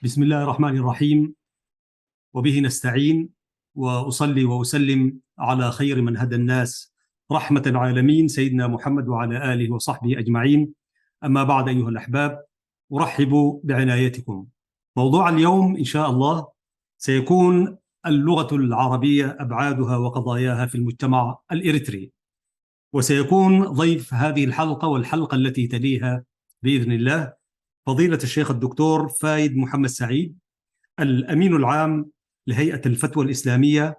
بسم الله الرحمن الرحيم، وبه نستعين. وأصلي وأسلم على خير من هدى الناس رحمة العالمين سيدنا محمد وعلى آله وصحبه أجمعين. أما بعد أيها الأحباب، أرحب بعنايتكم. موضوع اليوم إن شاء الله سيكون اللغة العربية أبعادها وقضاياها في المجتمع الإريتري، وسيكون ضيف هذه الحلقة والحلقة التي تليها بإذن الله فضيلة الشيخ الدكتور فايد محمد سعيد، الأمين العام لهيئة الفتوى الإسلامية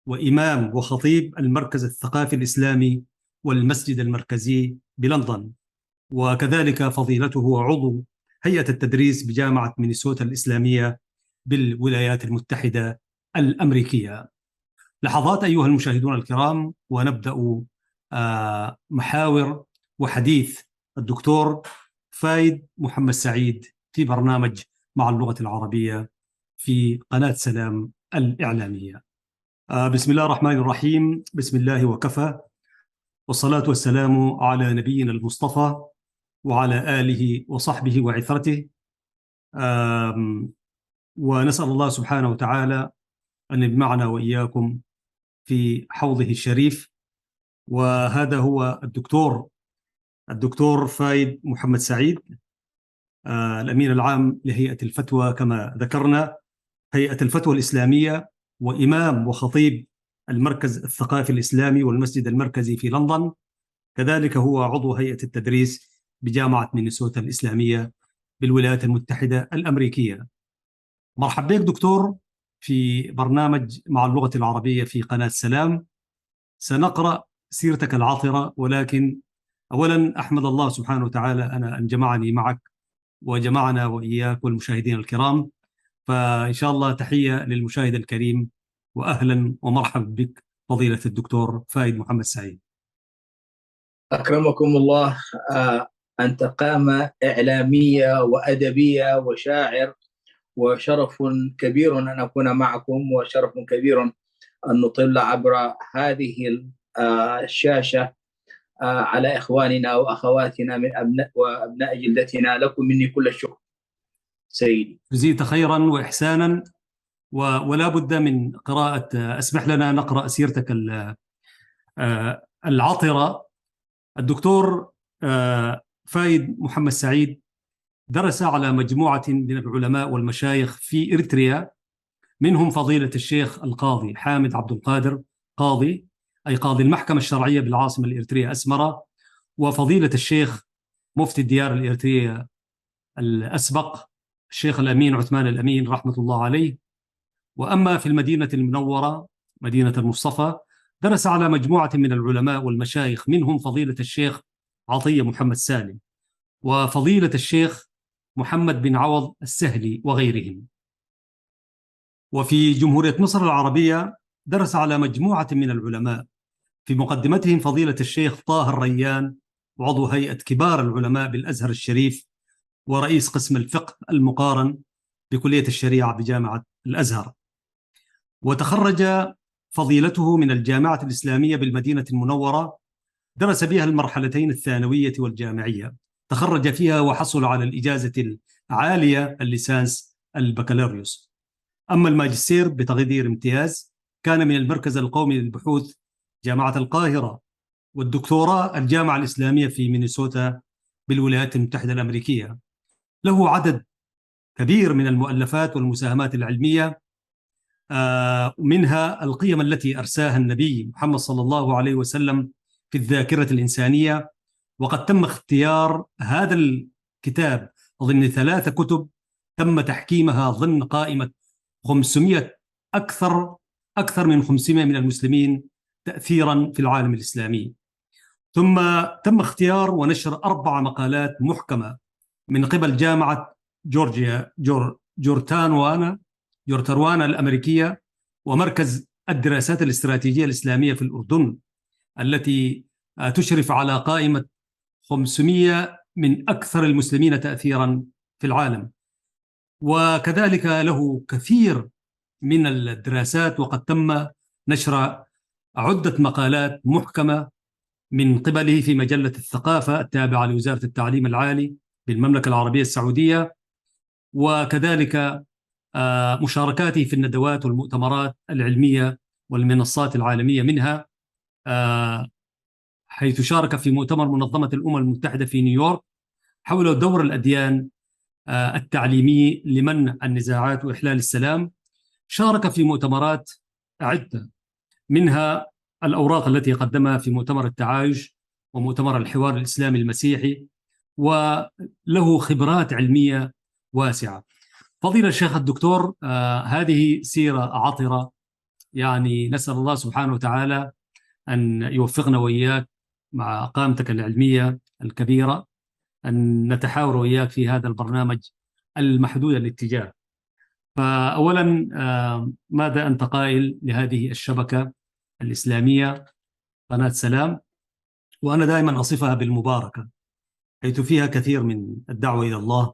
وإمام وخطيب المركز الثقافي الإسلامي والمسجد المركزي بلندن، وكذلك فضيلته عضو هيئة التدريس بجامعة مينيسوتا الإسلامية بالولايات المتحدة الأمريكية. لحظات أيها المشاهدون الكرام ونبدأ محاور وحديث الدكتور فايد محمد سعيد في برنامج مع اللغة العربية في قناة سلام الإعلامية. بسم الله الرحمن الرحيم. بسم الله وكفى، والصلاة والسلام على نبينا المصطفى وعلى آله وصحبه وعثرته، ونسأل الله سبحانه وتعالى أن يجمعنا وإياكم في حوضه الشريف. وهذا هو الدكتور فايد محمد سعيد، الأمين العام لهيئة الفتوى كما ذكرنا، هيئة الفتوى الإسلامية، وإمام وخطيب المركز الثقافي الإسلامي والمسجد المركزي في لندن. كذلك هو عضو هيئة التدريس بجامعة مينيسوتا الإسلامية بالولايات المتحدة الأمريكية. مرحبا بك دكتور في برنامج مع اللغة العربية في قناة سلام. سنقرأ سيرتك العطرة، ولكن أولا أحمد الله سبحانه وتعالى أن جمعني معك وجمعنا وإياك والمشاهدين الكرام. فإن شاء الله تحية للمشاهد الكريم، وأهلا ومرحبا بك فضيلة الدكتور فايد محمد سعيد. أكرمكم الله. أنت قامة إعلامية وأدبية وشاعر، وشرف كبير أن أكون معكم، وشرف كبير أن نطل عبر هذه الشاشة على إخواننا وأخواتنا من أبناء وأبناء جلدتنا. لكم مني كل الشكر سيدي. جزيت خيرا وإحسانا، ولا بد من قراءة. أسمح لنا نقرأ سيرتك العطرة. الدكتور فايد محمد سعيد درس على مجموعة من العلماء والمشايخ في إريتريا، منهم فضيلة الشيخ القاضي حامد عبد القادر قاضي، أي قاضي المحكمة الشرعية بالعاصمة الإريترية أسمرة، وفضيلة الشيخ مفتي الديار الإريترية الأسبق الشيخ الأمين عثمان الأمين رحمة الله عليه. وأما في المدينة المنورة مدينة المصطفى درس على مجموعة من العلماء والمشايخ، منهم فضيلة الشيخ عطية محمد سالم وفضيلة الشيخ محمد بن عوض السهلي وغيرهم. وفي جمهورية مصر العربية درس على مجموعة من العلماء، في مقدمتهم فضيلة الشيخ طه الريان، وعضو هيئة كبار العلماء بالأزهر الشريف ورئيس قسم الفقه المقارن بكلية الشريعة بجامعة الأزهر. وتخرج فضيلته من الجامعة الإسلامية بالمدينة المنورة، درس بها المرحلتين الثانوية والجامعية، تخرج فيها وحصل على الإجازة العالية الليسانس البكالوريوس. أما الماجستير بتقدير امتياز كان من المركز القومي للبحوث جامعة القاهرة، والدكتوراه الجامعة الإسلامية في مينيسوتا بالولايات المتحدة الأمريكية. له عدد كبير من المؤلفات والمساهمات العلمية، منها القيم التي أرساها النبي محمد صلى الله عليه وسلم في الذاكرة الإنسانية. وقد تم اختيار هذا الكتاب ضمن 3 كتب تم تحكيمها ضمن قائمة 500 أكثر من 500 من المسلمين تأثيرا في العالم الإسلامي. ثم تم اختيار ونشر 4 مقالات محكمة من قبل جامعة جورتروانا الأمريكية، ومركز الدراسات الاستراتيجية الإسلامية في الأردن، التي تشرف على قائمة 500 من أكثر المسلمين تأثيرا في العالم. وكذلك له كثير من الدراسات، وقد تم نشر عدة مقالات محكمة من قبله في مجلة الثقافة التابعة لوزارة التعليم العالي بالمملكة العربية السعودية، وكذلك مشاركاته في الندوات والمؤتمرات العلمية والمنصات العالمية، منها حيث شارك في مؤتمر منظمة الأمم المتحدة في نيويورك حول دور الأديان التعليمي لمنع النزاعات وإحلال السلام. شارك في مؤتمرات عدة، منها الأوراق التي قدمها في مؤتمر التعايش ومؤتمر الحوار الإسلامي المسيحي، وله خبرات علمية واسعة. فضيلة الشيخ الدكتور، هذه سيرة عطرة، يعني نسأل الله سبحانه وتعالى أن يوفقنا وإياك مع قامتك العلمية الكبيرة أن نتحاور وإياك في هذا البرنامج المحدود الاتجاه. فأولا، ماذا أنت قائل لهذه الشبكة الإسلامية قناة سلام؟ وأنا دائما أصفها بالمباركة، حيث فيها كثير من الدعوة إلى الله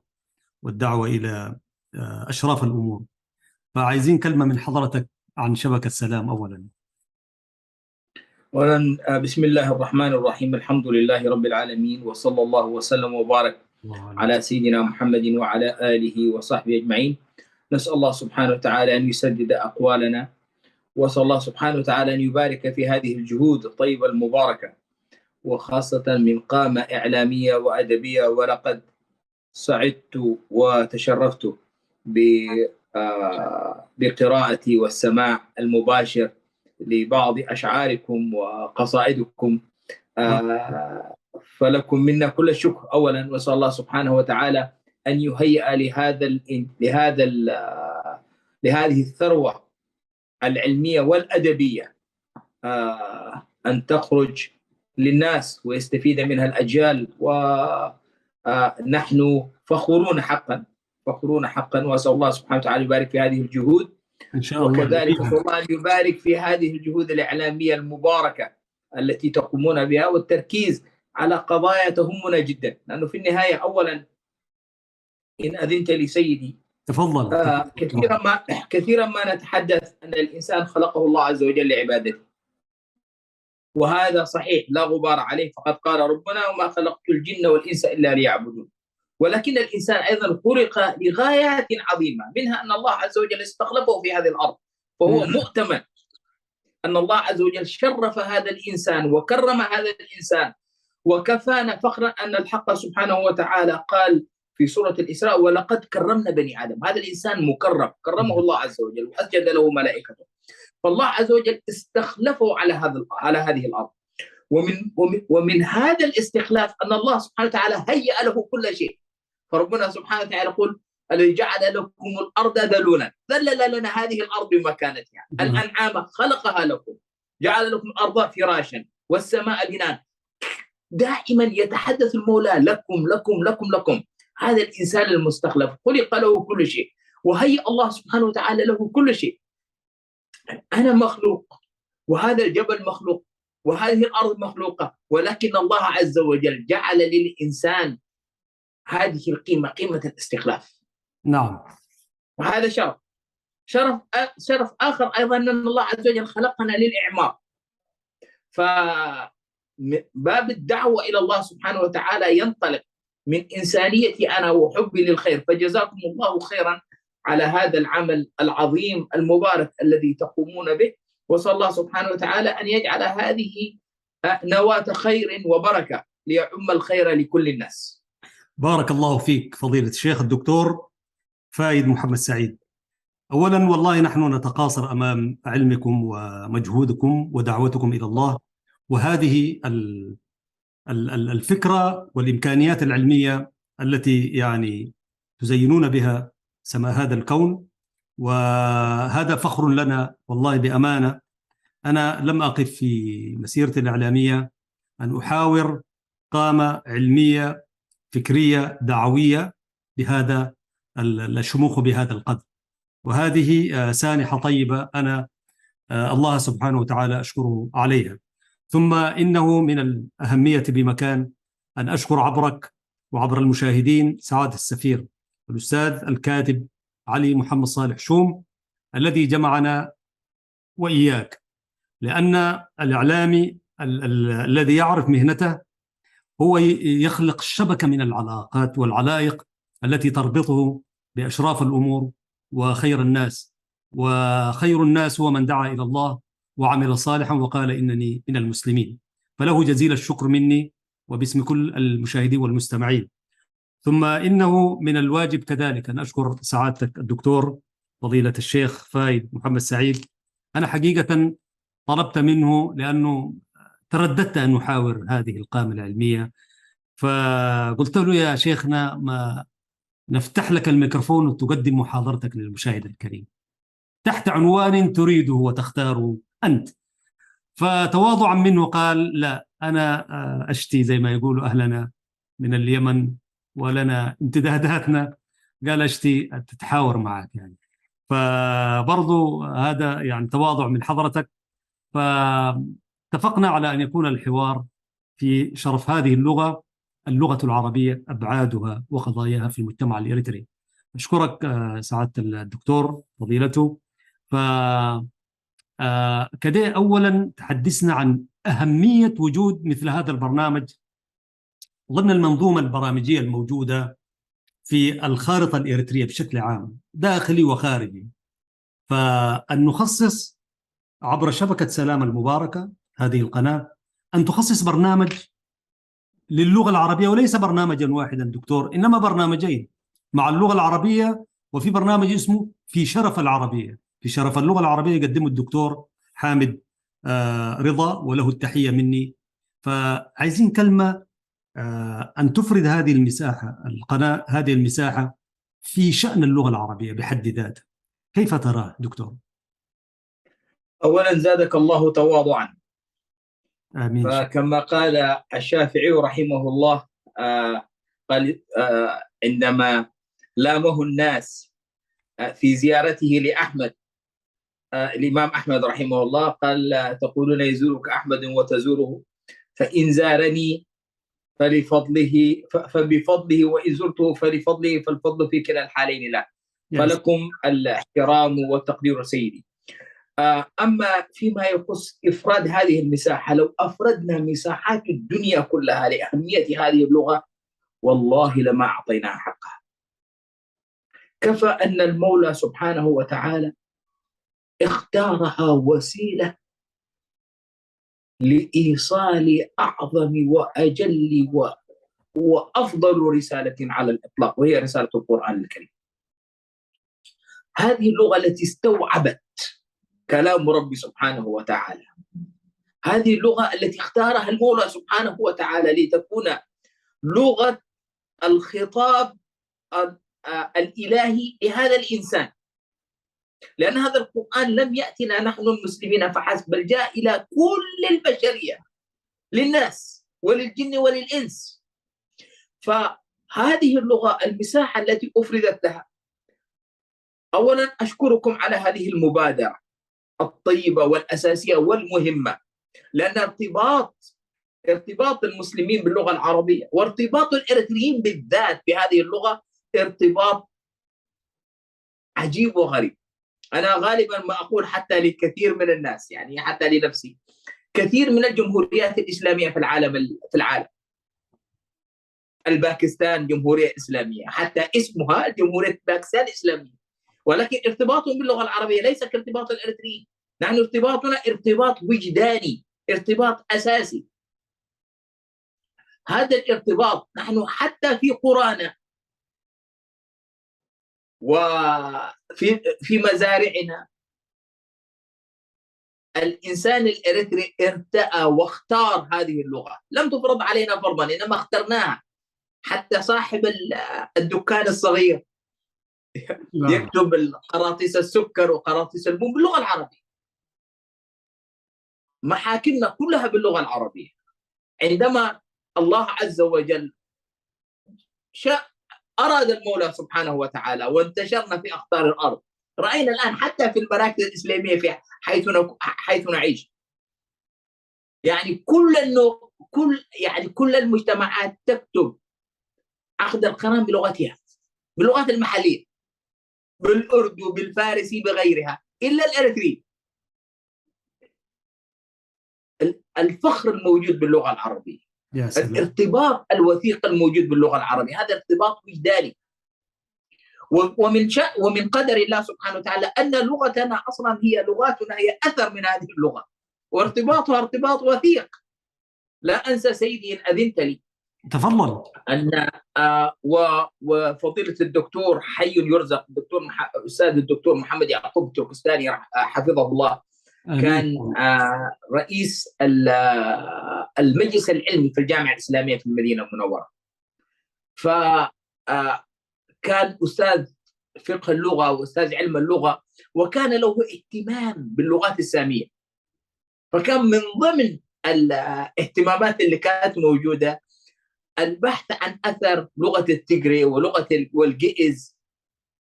والدعوة إلى أشراف الأمور. فعايزين كلمة من حضرتك عن شبكة سلام أولا. أولا بسم الله الرحمن الرحيم، الحمد لله رب العالمين، وصلى الله وسلم وبارك على سيدنا محمد وعلى آله وصحبه أجمعين. نسأل الله سبحانه وتعالى أن يسدد أقوالنا، وصلى الله سبحانه وتعالى أن يبارك في هذه الجهود الطيبة المباركة، وخاصة من قامة إعلامية وأدبية. ولقد سعدت وتشرفت بقراءتي والسماع المباشر لبعض أشعاركم وقصائدكم، فلكم منا كل الشكر أولا. وصلى الله سبحانه وتعالى أن يهيئ لهذه الثروة العلمية والأدبية أن تخرج للناس ويستفيد منها الأجيال، ونحن فخورون حقا وأسأل الله سبحانه وتعالى يبارك في هذه الجهود إن شاء الله. وكذلك أسأل الله أن يبارك في هذه الجهود الإعلامية المباركة التي تقومون بها، والتركيز على قضايا تهمنا جدا. لأنه في النهاية أولا، إن أذنت لي سيدي، تفضل. كثيرا ما نتحدث أن الإنسان خلقه الله عز وجل لعبادته، وهذا صحيح لا غبار عليه، فقد قال ربنا: وما خلقت الجن والإنس إلا ليعبدون. ولكن الإنسان أيضا خلق لغايات عظيمة، منها أن الله عز وجل استخلفه في هذه الأرض، فهو مؤتمن أن الله عز وجل شرف هذا الإنسان وكرم هذا الإنسان. وكفانا فخرا أن الحق سبحانه وتعالى قال في سورة الإسراء: ولقد كرمنا بني آدم. هذا الإنسان مكرم، كرمه الله عز وجل وأسجد له ملائكته. فالله عز وجل استخلفه على هذه الأرض. ومن هذا الاستخلاف أن الله سبحانه وتعالى هيأ له كل شيء. فربنا سبحانه وتعالى يقول: الذي جعل لكم الأرض ذلولا، ذلل لنا هذه الأرض بمكانتها. الأنعام خلقها لكم، جعل لكم الأرض فراشا والسماء بناء. دائما يتحدث المولى لكم لكم لكم لكم. هذا الإنسان المستخلف خلق له كل شيء، وهيأ الله سبحانه وتعالى له كل شيء. أنا مخلوق، وهذا الجبل مخلوق، وهذه الأرض مخلوقة، ولكن الله عز وجل جعل للإنسان هذه القيمة، قيمة الاستخلاف. نعم. وهذا شرف آخر أيضا، أن الله عز وجل خلقنا للإعمار. فباب الدعوة إلى الله سبحانه وتعالى ينطلق من إنسانيتي أنا وحبي للخير. فجزاكم الله خيرا على هذا العمل العظيم المبارك الذي تقومون به، وصلى الله سبحانه وتعالى أن يجعل هذه نواة خير وبركة ليعم الخير لكل الناس. بارك الله فيك فضيلة الشيخ الدكتور فايد محمد سعيد. أولا والله نحن نتقاصر أمام علمكم ومجهودكم ودعوتكم إلى الله، وهذه الفكرة والإمكانيات العلمية التي يعني تزينون بها سماء هذا الكون، وهذا فخر لنا والله بأمانة. أنا لم أقف في مسيرتي الإعلامية أن أحاور قامة علمية فكرية دعوية بهذا الشموخ بهذا القدر، وهذه سانحة طيبة أنا الله سبحانه وتعالى أشكره عليها. ثم إنه من الأهمية بمكان أن أشكر عبرك وعبر المشاهدين سعادة السفير الأستاذ الكاتب علي محمد صالح شوم الذي جمعنا وإياك، لأن الإعلامي الذي يعرف مهنته هو يخلق شبكة من العلاقات والعلائق التي تربطه بأشراف الأمور وخير الناس، وخير الناس هو من دعا إلى الله وعمل صالحا وقال إنني من المسلمين. فله جزيل الشكر مني وباسم كل المشاهدين والمستمعين. ثم إنه من الواجب كذلك أن أشكر سعادتك الدكتور فضيلة الشيخ فايد محمد سعيد. أنا حقيقة طلبت منه لأنه ترددت أن أحاور هذه القامة العلمية، فقلت له يا شيخنا ما نفتح لك الميكروفون وتقدم محاضرتك للمشاهد الكريم تحت عنوان تريده وتختاره أنت. فتواضعا منه قال لا، أنا أشتي زي ما يقولوا أهلنا من اليمن ولنا امتداداتنا، قال أشتي تتحاور معك يعني. فبرضو هذا يعني تواضع من حضرتك. فاتفقنا على أن يكون الحوار في شرف هذه اللغة، اللغة العربية، أبعادها وقضاياها في المجتمع الإريتري. أشكرك سعادة الدكتور فضيلته. ف كده أولا تحدثنا عن أهمية وجود مثل هذا البرنامج ضمن المنظومة البرامجية الموجودة في الخارطة الإريترية بشكل عام داخلي وخارجي. فأن نخصص عبر شبكة سلام المباركة هذه القناة أن تخصص برنامج للغة العربية، وليس برنامجا واحدا دكتور، إنما برنامجين مع اللغة العربية، وفي برنامج اسمه في شرف العربية، في شرف اللغة العربية يقدمه الدكتور حامد رضا وله التحية مني. فعايزين كلمة أن تفرد هذه المساحة، القناة هذه المساحة في شأن اللغة العربية بحد ذاتها. كيف تراه دكتور؟ أولا زادك الله تواضعا. آمين. فكما قال الشافعي رحمه الله، قال عندما لامه الناس في زيارته لأحمد، الإمام أحمد رحمه الله، قال تقولون يزورك أحمد وتزوره، فإن زارني فبفضله، وإن زرته فلفضله، فالفضل في كلا الحالين له، فلكم الاحترام والتقدير سيدي. أما فيما يخص إفراد هذه المساحة، لو أفردنا مساحات الدنيا كلها لأهمية هذه اللغة والله لما أعطيناها حقها. كفى أن المولى سبحانه وتعالى اختارها وسيلة لإيصال أعظم وأجل وأفضل رسالة على الإطلاق، وهي رسالة القرآن الكريم. هذه اللغة التي استوعبت كلام ربي سبحانه وتعالى، هذه اللغة التي اختارها المولى سبحانه وتعالى لتكون لغة الخطاب الإلهي لهذا الإنسان، لأن هذا القرآن لم يأتنا نحن المسلمين فحسب، بل جاء إلى كل البشرية، للناس وللجن وللإنس. فهذه اللغة المساحة التي أفردت لها، أولا أشكركم على هذه المبادرة الطيبة والأساسية والمهمة، لأن ارتباط المسلمين باللغة العربية وارتباط الإريتريين بالذات بهذه اللغة ارتباط عجيب وغريب. أنا غالبا ما أقول حتى لكثير من الناس، يعني حتى لنفسي، كثير من الجمهوريات الإسلامية في العالم، الباكستان جمهورية إسلامية، حتى اسمها جمهورية باكستان إسلامية، ولكن ارتباطهم باللغة العربية ليس كارتباط الإريتريين. نحن ارتباطنا ارتباط وجداني، ارتباط أساسي. هذا الارتباط نحن حتى في قرانا وفي مزارعنا، الإنسان الإريتري ارتأى واختار هذه اللغة، لم تفرض علينا فرضا إنما اخترناها. حتى صاحب الدكان الصغير يكتب قراطيس السكر وقراطيس البن باللغة العربية. محاكمنا كلها باللغة العربية. عندما الله عز وجل أراد المولى سبحانه وتعالى وانتشرنا في أقطار الأرض، رأينا الآن حتى في المراكز الإسلامية في حيث نعيش، يعني كل المجتمعات تكتب عقد القران بلغتها، باللغات المحلية، بالأردو، بالفارسي، بغيرها، إلا الإريتري. الفخر الموجود باللغة العربية، الارتباط الوثيق الموجود باللغة العربية، هذا ارتباط وجداني. ومن قدر الله سبحانه وتعالى أن لغتنا أصلا هي لغاتنا هي أثر من هذه اللغة، وارتباطها ارتباط وثيق. لا أنسى سيدي إن أذنت لي تفضل. أن وفضيلة الدكتور حي يرزق، أستاذ الدكتور محمد يعقوب التركستاني حفظه الله، كان رئيس المجلس العلمي في الجامعة الإسلامية في المدينة المنورة. فكان أستاذ فقه اللغة وأستاذ علم اللغة، وكان له اهتمام باللغات السامية. فكان من ضمن الاهتمامات اللي كانت موجودة البحث عن أثر لغة التيغري ولغة والجئز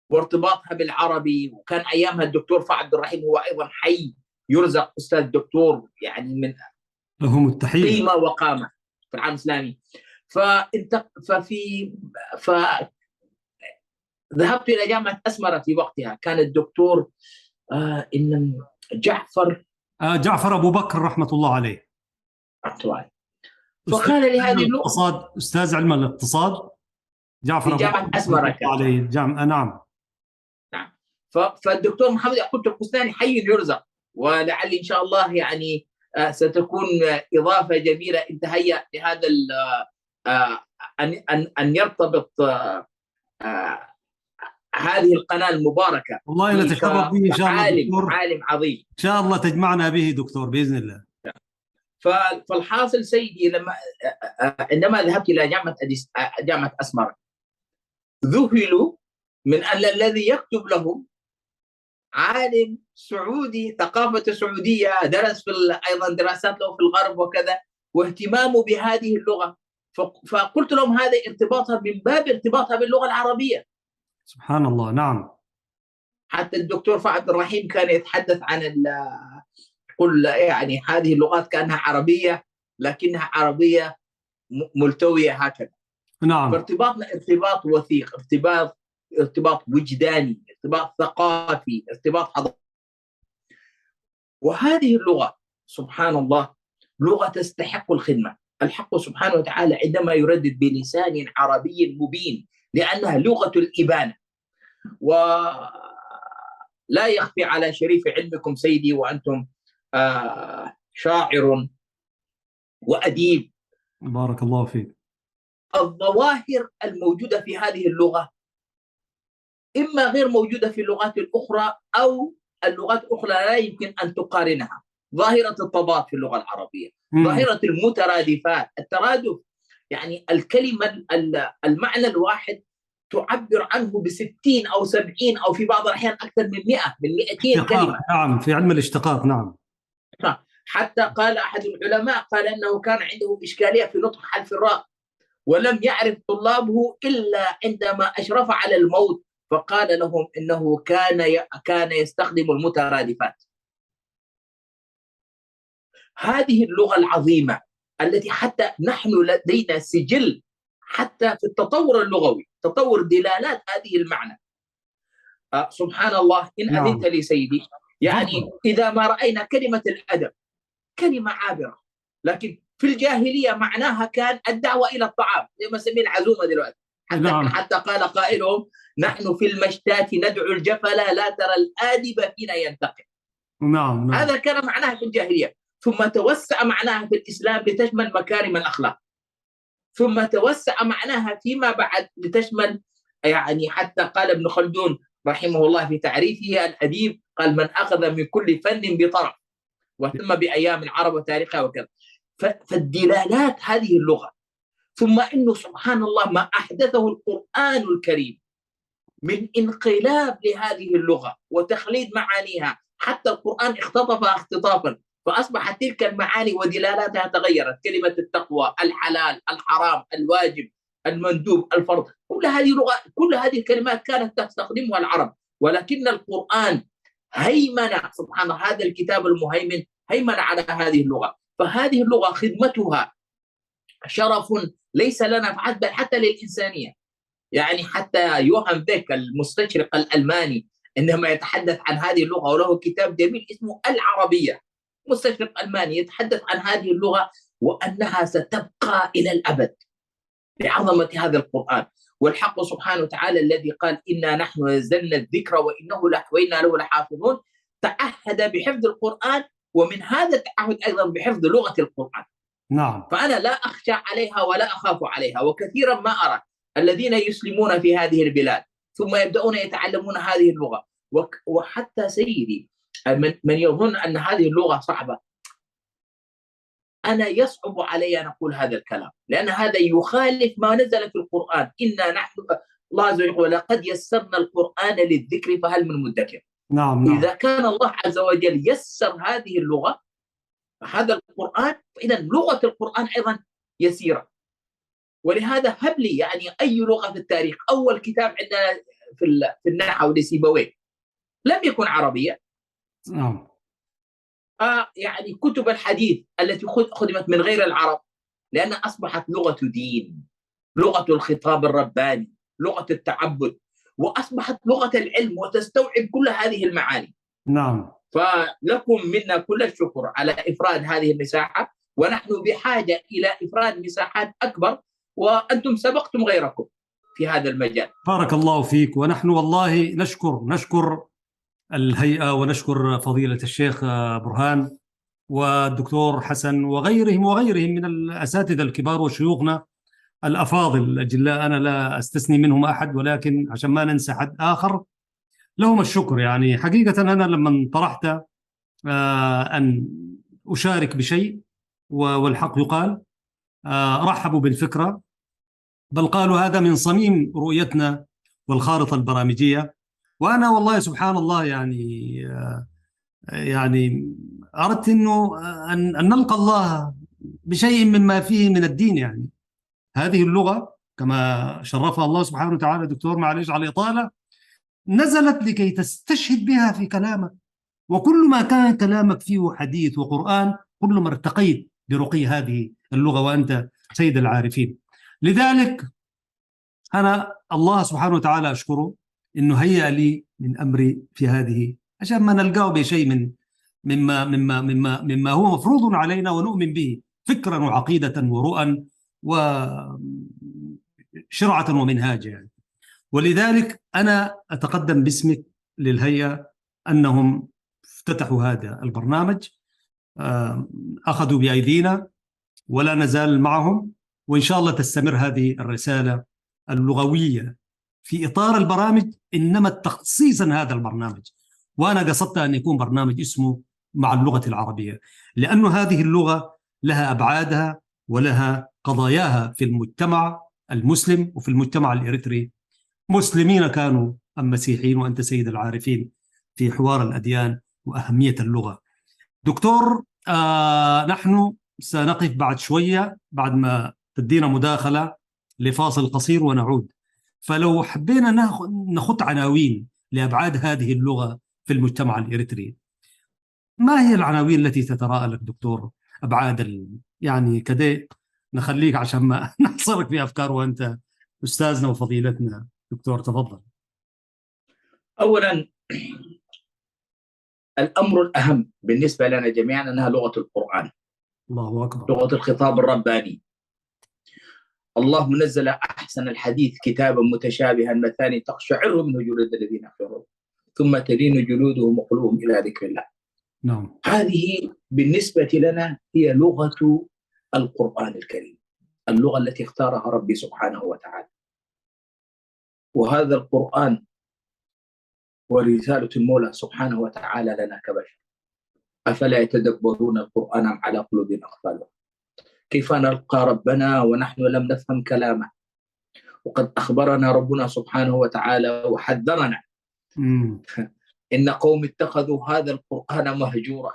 وارتباطها بالعربي. وكان أيامها الدكتور فهد عبد الرحيم هو أيضا حي يرزق، أستاذ دكتور يعني من لهم التحية قيمة وقامة في العالم الإسلامي. فذهبت إلى جامعة أسمرة في وقتها، كان الدكتور إن جعفر أبو بكر رحمة الله عليه. فقال لي هذه اللغة أستاذ علم الاقتصاد جعفر في جامعة أسمرة عليه نعم. فالدكتور محمد يعقوب التركستاني حي يرزق، ولعل إن شاء الله يعني ستكون إضافة جميلة إن تهيأ لهذا أن يرتبط هذه القناة المباركة. والله نتشرف به إن شاء الله دكتور، عالم عظيم إن شاء الله تجمعنا به دكتور بإذن الله. فالحاصل سيدي عندما ذهبت إلى جامعة أسمرة ذهلوا من أن الذي يكتب لهم عالم سعودي، ثقافة سعودية، درس أيضا دراسات له في الغرب وكذا، واهتمامه بهذه اللغة. فقلت لهم هذا ارتباطها من باب ارتباطها باللغة العربية. سبحان الله. نعم. حتى الدكتور فهد عبد الرحيم كان يتحدث عن قل يعني هذه اللغات كأنها عربية لكنها عربية ملتوية هكذا. نعم. فارتباطنا ارتباط وثيق، ارتباط وجداني، ارتباط ثقافي، ارتباط حضاري. وهذه اللغة سبحان الله لغة تستحق الخدمة. الحق سبحانه وتعالى عندما يردد بلسان عربي مبين، لأنها لغة الإبانة. ولا يخفي على شريف علمكم سيدي وأنتم شاعر وأديب، بارك الله فيك، الظواهر الموجودة في هذه اللغة إما غير موجودة في اللغات الأخرى أو اللغات الأخرى لا يمكن أن تقارنها. ظاهرة التضاد في اللغة العربية، ظاهرة المترادفات، الترادف يعني الكلمة المعنى الواحد تعبر عنه ب60 أو 70 أو في بعض الأحيان أكثر من 100 من 200 كلمة. نعم، في علم الاشتقاق. نعم. حتى قال أحد العلماء قال أنه كان عنده إشكالية في نطق حرف الراء، ولم يعرف طلابه إلا عندما أشرف على الموت فقال لهم إنه كان يستخدم المترادفات. هذه اللغة العظيمة التي حتى نحن لدينا سجل حتى في التطور اللغوي، تطور دلالات هذه المعنى. سبحان الله. إن أذنت لي سيدي، يعني إذا ما رأينا كلمة الأدب كلمة عابرة، لكن في الجاهلية معناها كان الدعوة إلى الطعام، زي ما سمي العزومة دلوقتي. حتى قال قائلهم نحن في المشتات ندعو الجفلا لا ترى الآدب فينا ينتقم. نعم. هذا كان معناها في الجاهلية، ثم توسع معناها في الإسلام لتشمل مكارم الأخلاق، ثم توسع معناها فيما بعد لتشمل يعني حتى قال ابن خلدون رحمه الله في تعريفه الأديب قال من أخذ من كل فن بطرف واهتم بأيام العرب وتاريخها وكذا. فالدلالات هذه اللغة، ثم إنه سبحان الله ما أحدثه القرآن الكريم من انقلاب لهذه اللغة وتخليد معانيها. حتى القرآن اختطفها اختطافا فأصبحت تلك المعاني ودلالاتها تغيرت. كلمة التقوى، الحلال، الحرام، الواجب، المندوب، الفرض، كل هذه الكلمات كانت تستخدمها العرب، ولكن القرآن هيمن سبحان الله، هذا الكتاب المهيمن هيمن على هذه اللغة. فهذه اللغة خدمتها شرف ليس لنا فحسب بل حتى للإنسانية. يعني حتى يوهان بيك المستشرق الألماني عندما يتحدث عن هذه اللغة وله كتاب جميل اسمه العربية، مستشرق ألماني يتحدث عن هذه اللغة وأنها ستبقى إلى الأبد لعظمة هذا القرآن. والحق سبحانه وتعالى الذي قال إنا نحن نزلنا الذكر وإنا له لحافظون تعهد بحفظ القرآن، ومن هذا التعهد أيضا بحفظ لغة القرآن. نعم. فأنا لا أخشى عليها ولا أخاف عليها. وكثيرا ما أرى الذين يسلمون في هذه البلاد ثم يبدأون يتعلمون هذه اللغة، وحتى سيدي من يظن أن هذه اللغة صعبة، أنا يصعب علي أن أقول هذا الكلام، لأن هذا يخالف ما نزل في القرآن. إنا نحن، الله عز وجل يقول لقد يسرنا القرآن للذكر فهل من مدكر. نعم. إذا كان الله عز وجل يسر هذه اللغة، هذا القرآن، فإذا لغة القرآن أيضا يسيرة. ولهذا هب لي يعني أي لغة في التاريخ. أول كتاب عندنا في النحو لسيبويه لم يكن عربية. نعم. يعني كتب الحديث التي خدمت من غير العرب، لأن أصبحت لغة دين، لغة الخطاب الرباني، لغة التعبد، وأصبحت لغة العلم وتستوعب كل هذه المعاني. نعم. فلكم منا كل الشكر على إفراد هذه المساحة، ونحن بحاجة إلى إفراد مساحات أكبر، وأنتم سبقتم غيركم في هذا المجال. بارك الله فيك. ونحن والله نشكر الهيئة ونشكر فضيلة الشيخ برهان والدكتور حسن وغيرهم من الأساتذة الكبار وشيوخنا الأفاضل الأجلاء. أنا لا أستثني منهم أحد، ولكن عشان ما ننسى حد آخر لهم الشكر. يعني حقيقة أنا لما طرحت أن أشارك بشيء والحق يقال، رحبوا بالفكرة، بل قالوا هذا من صميم رؤيتنا والخارطة البرامجية. وأنا والله سبحان الله يعني أردت إنه أن نلقى الله بشيء مما فيه من الدين. يعني هذه اللغة كما شرفها الله سبحانه وتعالى، دكتور معلش على الإطالة، نزلت لكي تستشهد بها في كلامك، وكل ما كان كلامك فيه حديث وقرآن كل ما ارتقيت برقي هذه اللغة، وأنت سيد العارفين. لذلك أنا الله سبحانه وتعالى أشكره إنه هيأ لي من أمري في هذه، عشان ما نلقاه بشيء مما هو مفروض علينا ونؤمن به فكرا وعقيدة ورؤى وشرعة ومنهاجا يعني. ولذلك أنا أتقدم باسمك للهيئة أنهم افتتحوا هذا البرنامج، أخذوا بأيدينا ولا نزال معهم، وإن شاء الله تستمر هذه الرسالة اللغوية في إطار البرامج، إنما تخصيصا هذا البرنامج. وأنا قصدت أن يكون برنامج اسمه مع اللغة العربية، لأن هذه اللغة لها أبعادها ولها قضاياها في المجتمع المسلم وفي المجتمع الإريتري، مسلمين كانوا أم مسيحيين، وأنت سيد العارفين في حوار الأديان وأهمية اللغة. دكتور، نحن سنقف بعد شوية بعد ما تدينا مداخلة لفاصل قصير ونعود. فلو حبينا نخط عناوين لأبعاد هذه اللغة في المجتمع الإريتري، ما هي العناوين التي تتراءى لك دكتور؟ أبعاد يعني كده نخليك عشان ما نحصرك في أفكار، وأنت أستاذنا وفضيلتنا. دكتور تفضل. أولا، الأمر الأهم بالنسبة لنا جميعا أنها لغة القرآن، الله أكبر، لغة الخطاب الرباني. الله نزل أحسن الحديث كتابا متشابها مثاني تقشعر منه جلود الذين يحذرون ثم تلين جلودهم وقلوبهم إلى ذكر الله. نعم. هذه بالنسبة لنا هي لغة القرآن الكريم، اللغة التي اختارها ربي سبحانه وتعالى. وهذا القرآن ورسالة المولى سبحانه وتعالى لنا كبشر. أفلا يتدبرون القرآن أم على قلوب أقفالها؟ كيف نلقى ربنا ونحن لم نفهم كلامه؟ وقد أخبرنا ربنا سبحانه وتعالى وحذرنا إن قوم اتخذوا هذا القرآن مهجورا.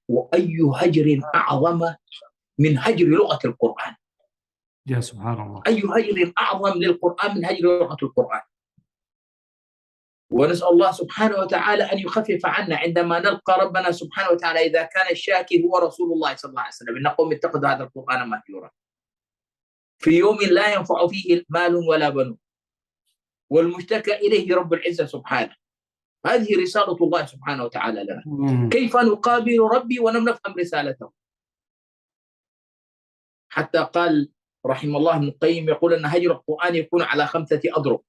وأي هجر أعظم من هجر لغة القرآن؟ يا سبحان الله، أي هجر أعظم للقرآن من هجر لغة القرآن؟ ونسأل الله سبحانه وتعالى أن يخفف عنا عندما نلقى ربنا سبحانه وتعالى إذا كان الشاكي هو رسول الله صلى الله عليه وسلم، إن قوم اتخذوا هذا القرآن مهجورا في يوم لا ينفع فيه مال ولا بنون والمشتكى إليه رب العزة سبحانه. هذه رسالة الله سبحانه وتعالى لنا. كيف نقابل ربي ولم نفهم رسالته؟ حتى قال رحم الله ابن القيم يقول أن هجر القرآن يكون على 5 أضرب.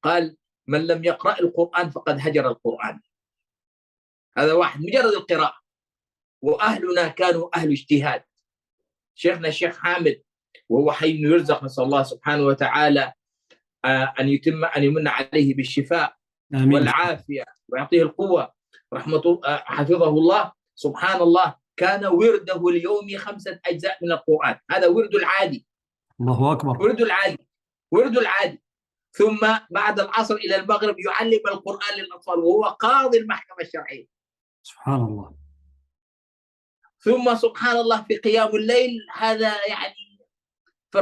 قال: من لم يقرأ القرآن فقد هجر القرآن. هذا واحد، مجرد القراءة. وأهلنا كانوا أهل اجتهاد. شيخنا الشيخ حامد وهو حي يرزق، نسأل الله سبحانه وتعالى أن يمن عليه بالشفاء آمين. والعافية ويعطيه القوة، حفظه الله. سبحان الله، كان ورده اليومي 5 أجزاء من القرآن. هذا ورد العادي. الله أكبر. ورد العادي، ورد العادي. ثم بعد العصر إلى المغرب يعلم القرآن للأطفال، وهو قاضي المحكمة الشرعية. سبحان الله. ثم سبحان الله في قيام الليل، هذا يعني في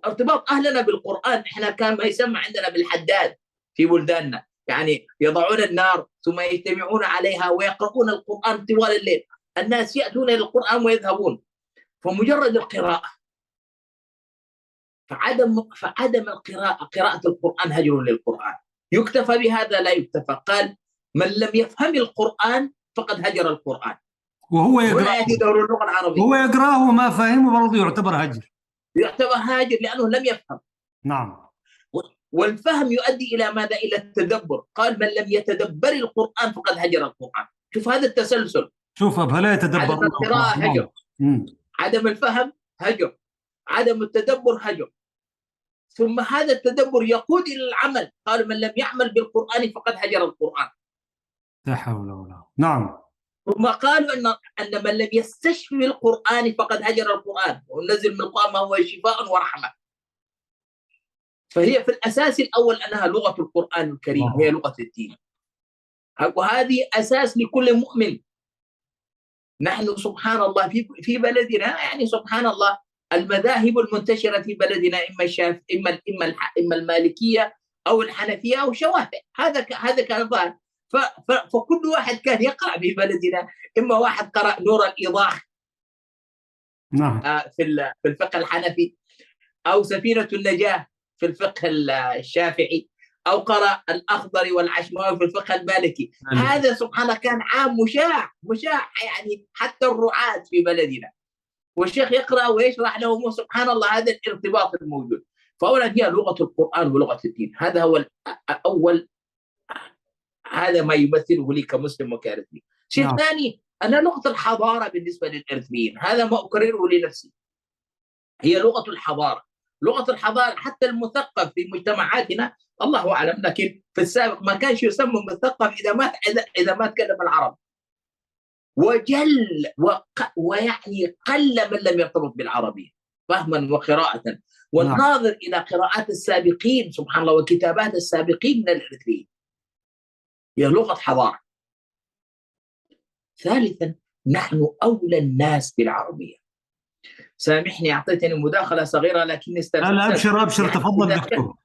ارتباط أهلنا بالقرآن. إحنا كان ما يسمى عندنا بالحداد في بلداننا، يعني يضعون النار ثم يجتمعون عليها ويقرؤون القرآن طوال الليل. الناس يأتون إلى القرآن ويذهبون. فمجرد القراءة، فعدم القراءة، قراءة القرآن هجر للقرآن. يكتفى بهذا؟ لا يكتفى. قال: من لم يفهم القرآن فقد هجر القرآن. وهو هنا يقرأ، يأتي دور اللغة العربية. هو يقرأه وما فهمه برضه يعتبر هجر. يعتبر هاجر لأنه لم يفهم. نعم. والفهم يؤدي إلى ماذا؟ إلى التدبر. قال: من لم يتدبر القرآن فقد هجر القرآن. شوف هذا التسلسل. شوف فلا يتدبر عدم القراءة هجر، عدم الفهم هجر، عدم التدبر هجر. ثم هذا التدبر يقود إلى العمل. قال: من لم يعمل بالقرآن فقد هجر القرآن. لا حول ولا. نعم. ثم قالوا أن من لم يستشفي بالقرآن فقد هجر القرآن، ونزل من القرآن ما هو شفاء ورحمة. فهي في الأساس الأول أنها لغة القرآن الكريم، هي لغة الدين، وهذه أساس لكل مؤمن. نحن سبحان الله في بلدنا، يعني سبحان الله، المذاهب المنتشرة في بلدنا إما المالكية أو الحنفية أو الشوافع. هذا كان ظاهر. فكل واحد كان يقرأ في بلدنا، إما واحد قرأ نور الإيضاح نعم. في الفقه الحنفي، أو سفينة النجاة في الفقه الشافعي، أو قرأ الأخضر والعشماوي في الفقه المالكي. هذا سبحان الله كان عام مشاع يعني حتى الرعاة في بلدنا. والشيخ يقرأ ويشرح لهم، سبحان الله هذا الارتباط الموجود. فأولا هي لغة القرآن ولغة الدين. هذا هو الأول، هذا ما يمثله لي كمسلم وكارثي. شيء ثاني، أن لغة الحضارة بالنسبة للإرثيين، هذا ما أكرره لنفسي، هي لغة الحضارة. لغة الحضارة حتى المثقف في مجتمعاتنا الله أعلم، لكن في السابق ما كانش يسمى مثقف إذا ما تكلم العرب. ويعني قل من لم يرتبط بالعربية فهما وقراءة. والناظر إلى قراءات السابقين سبحان الله وكتابات السابقين من الإرثيين، هي لغة حضارة. ثالثا، نحن أولى الناس بالعربية. سامحني أعطيتني مداخلة صغيرة لكني استرسلت. لا أبشر يعني تفضل دكتور.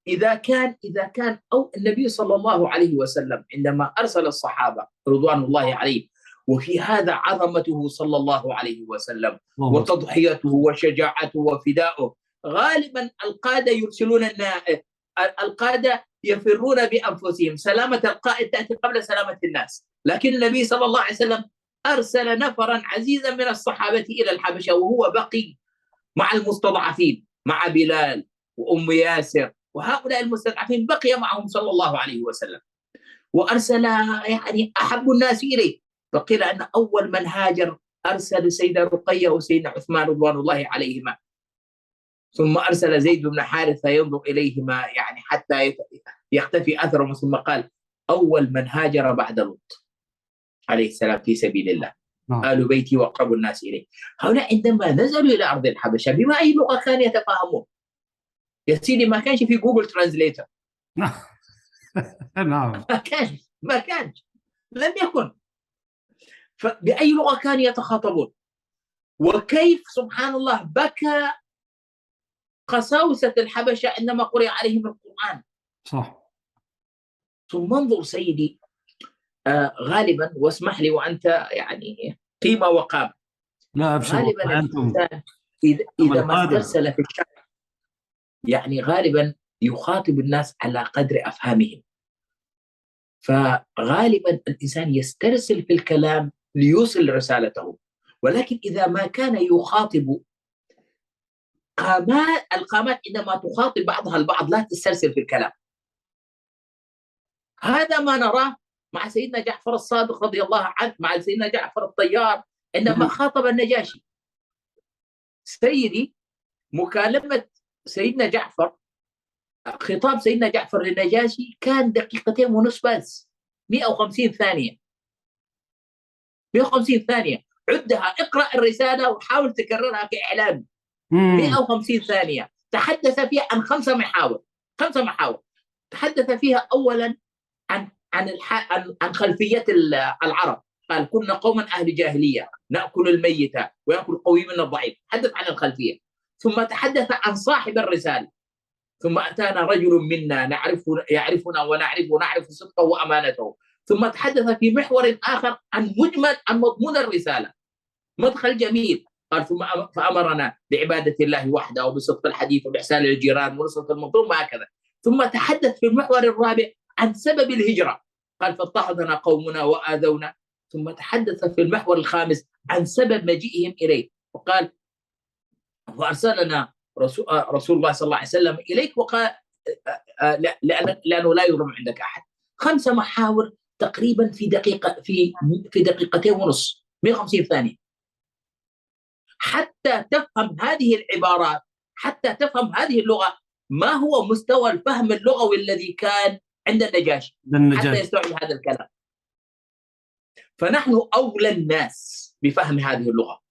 إذا كان أو النبي صلى الله عليه وسلم عندما أرسل الصحابة رضوان الله عليه، وفي هذا عظمته صلى الله عليه وسلم وتضحيته وشجاعته وفداؤه. غالبا القادة يفرون بأنفسهم، سلامة القائد تأتي قبل سلامة الناس. لكن النبي صلى الله عليه وسلم أرسل نفرا عزيزا من الصحابة إلى الحبشة، وهو بقي مع المستضعفين، مع بلال وأم ياسر وهؤلاء المستضعفين، بقي معهم صلى الله عليه وسلم. وأرسل يعني أحب الناس إليه. فقيل أن أول من هاجر أرسل سيدة رقية وسيدنا عثمان رضوان الله عليهما، ثم أرسل زيد بن حارثة ينظر إليهما يعني حتى يختفي أثرهم، ثم قال: أول من هاجر بعد لوط عليه السلام في سبيل الله آل بيتي وأقرب الناس إليه. هؤلاء عندما نزلوا إلى أرض الحبشة بما أي لغة كانوا يتفاهمون؟ يا سيدي ما كانش في جوجل ترانزليتر. نعم. ما كانش، لم يكن. فبأي لغة كانوا يتخاطبون؟ وكيف سبحان الله بكى قساوسة الحبشة عندما قرئ عليهم القرآن. صح. ثم انظر سيدي، غالبا واسمح لي وأنت يعني قيمة وقامة، لا أبشر، غالبا الإنسان إذا ما استرسل في الشرع يعني غالبا يخاطب الناس على قدر أفهامهم. فغالبا الإنسان يسترسل في الكلام ليوصل رسالته، ولكن إذا ما كان يخاطب القامات عندما تخاطب بعضها البعض لا تسترسل في الكلام. هذا ما نراه مع سيدنا جعفر الصادق رضي الله عنه، مع سيدنا جعفر الطيار عندما خاطب النجاشي. سيدي، مكالمة سيدنا جعفر، خطاب سيدنا جعفر للنجاشي كان 2.5 دقيقة بس، 150 ثانية. 150 ثانية، عدها، اقرأ الرسالة وحاول تكررها كإعلان. 150 ثانية تحدث فيها عن 5 محاور. 5 محاور تحدث فيها أولا عن خلفية العرب. قال: كنا قوما أهل جاهلية نأكل الميتة ويأكل القوي من الضعيف. تحدث عن الخلفية. ثم تحدث عن صاحب الرسالة. ثم أتانا رجل منا يعرفنا ونعرف صدقه وأمانته. ثم تحدث في محور آخر عن مضمون الرسالة، مدخل جميل. قال: فأمرنا بعبادة الله وحده وبصدق الحديث وبإحسان الجيران ونصرة المظلوم، وهكذا. ثم تحدث في المحور الرابع عن سبب الهجرة. قال: فاضطهدنا قومنا وآذونا. ثم تحدث في المحور الخامس عن سبب مجيئهم إليه، وقال: وأرسلنا رسول الله صلى الله عليه وسلم إليك، وقال لأنه لا يرم عندك أحد. 5 محاور تقريبا في 2.5 دقيقة، 150 ثانية، حتى تفهم هذه العبارات، حتى تفهم هذه اللغة. ما هو مستوى الفهم اللغوي الذي كان عند النجاشي حتى يستوعب هذا الكلام؟ فنحن أولى الناس بفهم هذه اللغة،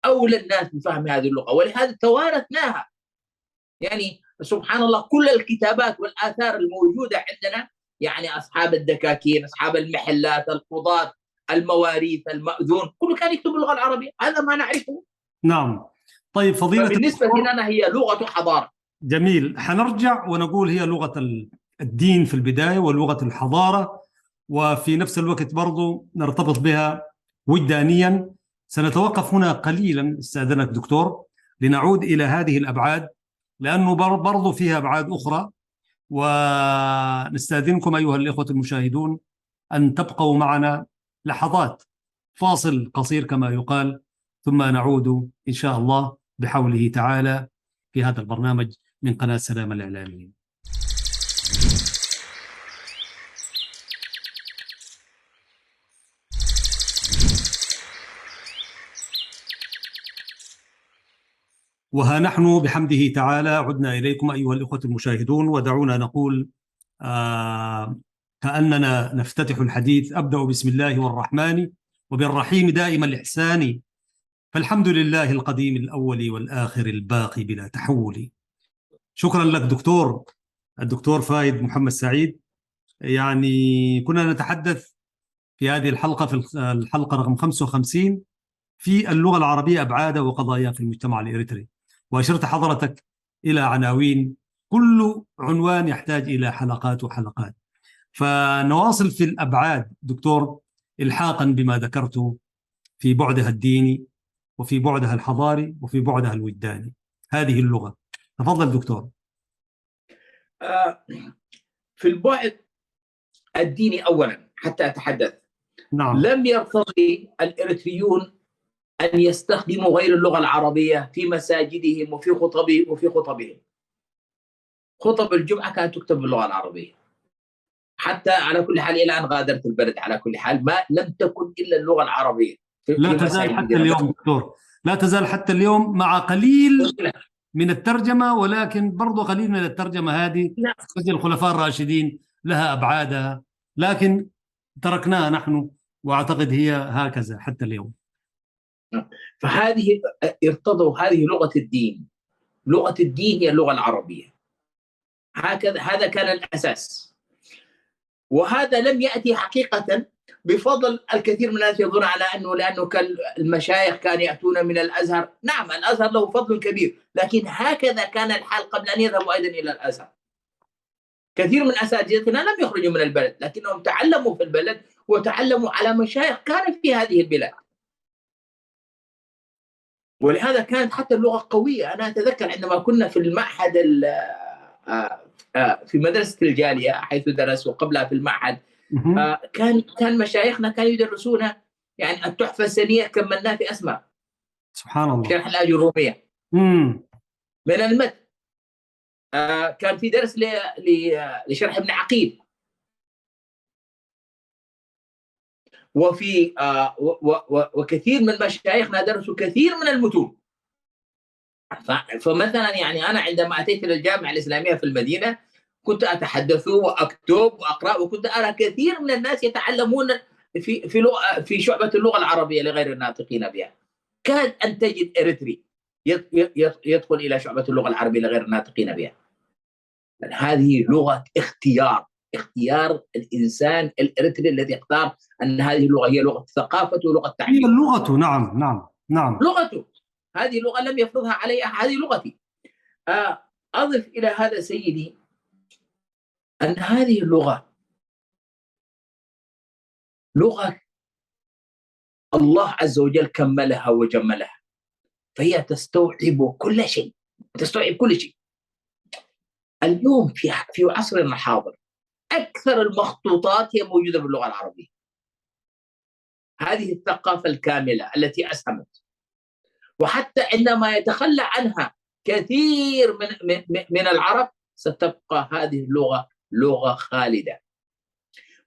أولى الناس بفهم هذه اللغة، ولهذا توارثناها. يعني سبحان الله، كل الكتابات والآثار الموجودة عندنا، يعني أصحاب الدكاكين، أصحاب المحلات، القضاة، المواريث، المأذون، كله كان يكتب باللغة العربية. هذا ما نعرفه. نعم. طيب فضيلة، بالنسبة لنا هي لغة حضارة. جميل. حنرجع ونقول هي لغة الدين في البداية ولغة الحضارة، وفي نفس الوقت برضو نرتبط بها وجدانيا. سنتوقف هنا قليلا استأذنك دكتور لنعود إلى هذه الأبعاد، لأنه برضو فيها أبعاد أخرى. ونستأذنكم أيها الإخوة المشاهدون أن تبقوا معنا لحظات، فاصل قصير كما يقال، ثم نعود إن شاء الله بحوله تعالى في هذا البرنامج من قناة سلام الإعلاميين. وها نحن بحمده تعالى عدنا إليكم أيها الإخوة المشاهدون، ودعونا نقول كأننا نفتتح الحديث. أبدأ بسم الله والرحمن وبالرحيم دائما الإحسان، فالحمد لله القديم الأول والآخر الباقي بلا تحول. شكرا لك الدكتور فايد محمد سعيد. يعني كنا نتحدث في هذه الحلقة، في الحلقة رقم 55، في اللغة العربية أبعادها وقضاياها في المجتمع الإريتري، وأشرت حضرتك إلى عناوين، كل عنوان يحتاج إلى حلقات وحلقات. فنواصل في الأبعاد دكتور، إلحاقا بما ذكرته في بعدها الديني وفي بعدها الحضاري وفي بعدها الوجداني هذه اللغة. تفضل دكتور. في البعد الديني أولا حتى أتحدث، نعم. لم يرتضي الإريتريون أن يستخدموا غير اللغة العربية في مساجدهم وفي خطبهم. خطب الجمعة كانت تكتب باللغة العربية، حتى على كل حال إلى أن غادرت البلد. على كل حال ما لم تكن إلا اللغة العربية. لا تزال حتى اليوم دكتور، لا تزال حتى اليوم، مع قليل من الترجمة، ولكن برضو قليل من الترجمة هذه مثل الخلفاء الراشدين لها أبعادها، لكن تركناها نحن، وأعتقد هي هكذا حتى اليوم. فهذه ارتضوا هذه لغة الدين. لغة الدين هي اللغة العربية، هكذا. هذا كان الأساس، وهذا لم يأتي حقيقة بفضل الكثير من الناس يظن على لأنه المشايخ كانوا يأتون من الأزهر. نعم، الأزهر له فضل كبير، لكن هكذا كان الحال قبل أن يذهبوا أيضا إلى الأزهر. كثير من أساتذتنا لم يخرجوا من البلد، لكنهم تعلموا في البلد وتعلموا على مشايخ كانت في هذه البلاد، ولهذا كانت حتى اللغة قوية. أنا أتذكر عندما كنا في المعهد في مدرسة الجالية حيث درس، وقبلها في المعهد، كان مشايخنا كانوا يدرسون يعني التحفة السنية كملنا في أسماء، سبحان الله، شرح الآية الرومية. من المتن. كان في درس لشرح ابن عقيل، وفي وكثير من مشايخنا درسوا كثير من المتون. فمثلا يعني أنا عندما أتيت إلى الجامعة الإسلامية في المدينة كنت أتحدث وأكتب وأقرأ، وكنت أرى كثير من الناس يتعلمون في شعبة اللغة العربية لغير الناطقين بها. كاد أن تجد إريتري يدخل إلى شعبة اللغة العربية لغير الناطقين بها. هذه لغة اختيار الإنسان الإريتري الذي اختار أن هذه اللغة هي لغة ثقافته ولغة تعليمه. هي لغته. نعم. لغته، هذه لغة لم يفرضها علي أحد، هذه لغتي. أضف إلى هذا سيدي أن هذه اللغة لغة الله عز وجل كملها وجملها، فهي تستوعب كل شيء، اليوم في عصرنا الحاضر أكثر المخطوطات هي موجودة باللغة العربية. هذه الثقافة الكاملة التي أسهمت، وحتى عندما يتخلى عنها كثير من العرب ستبقى هذه اللغة لغة خالدة.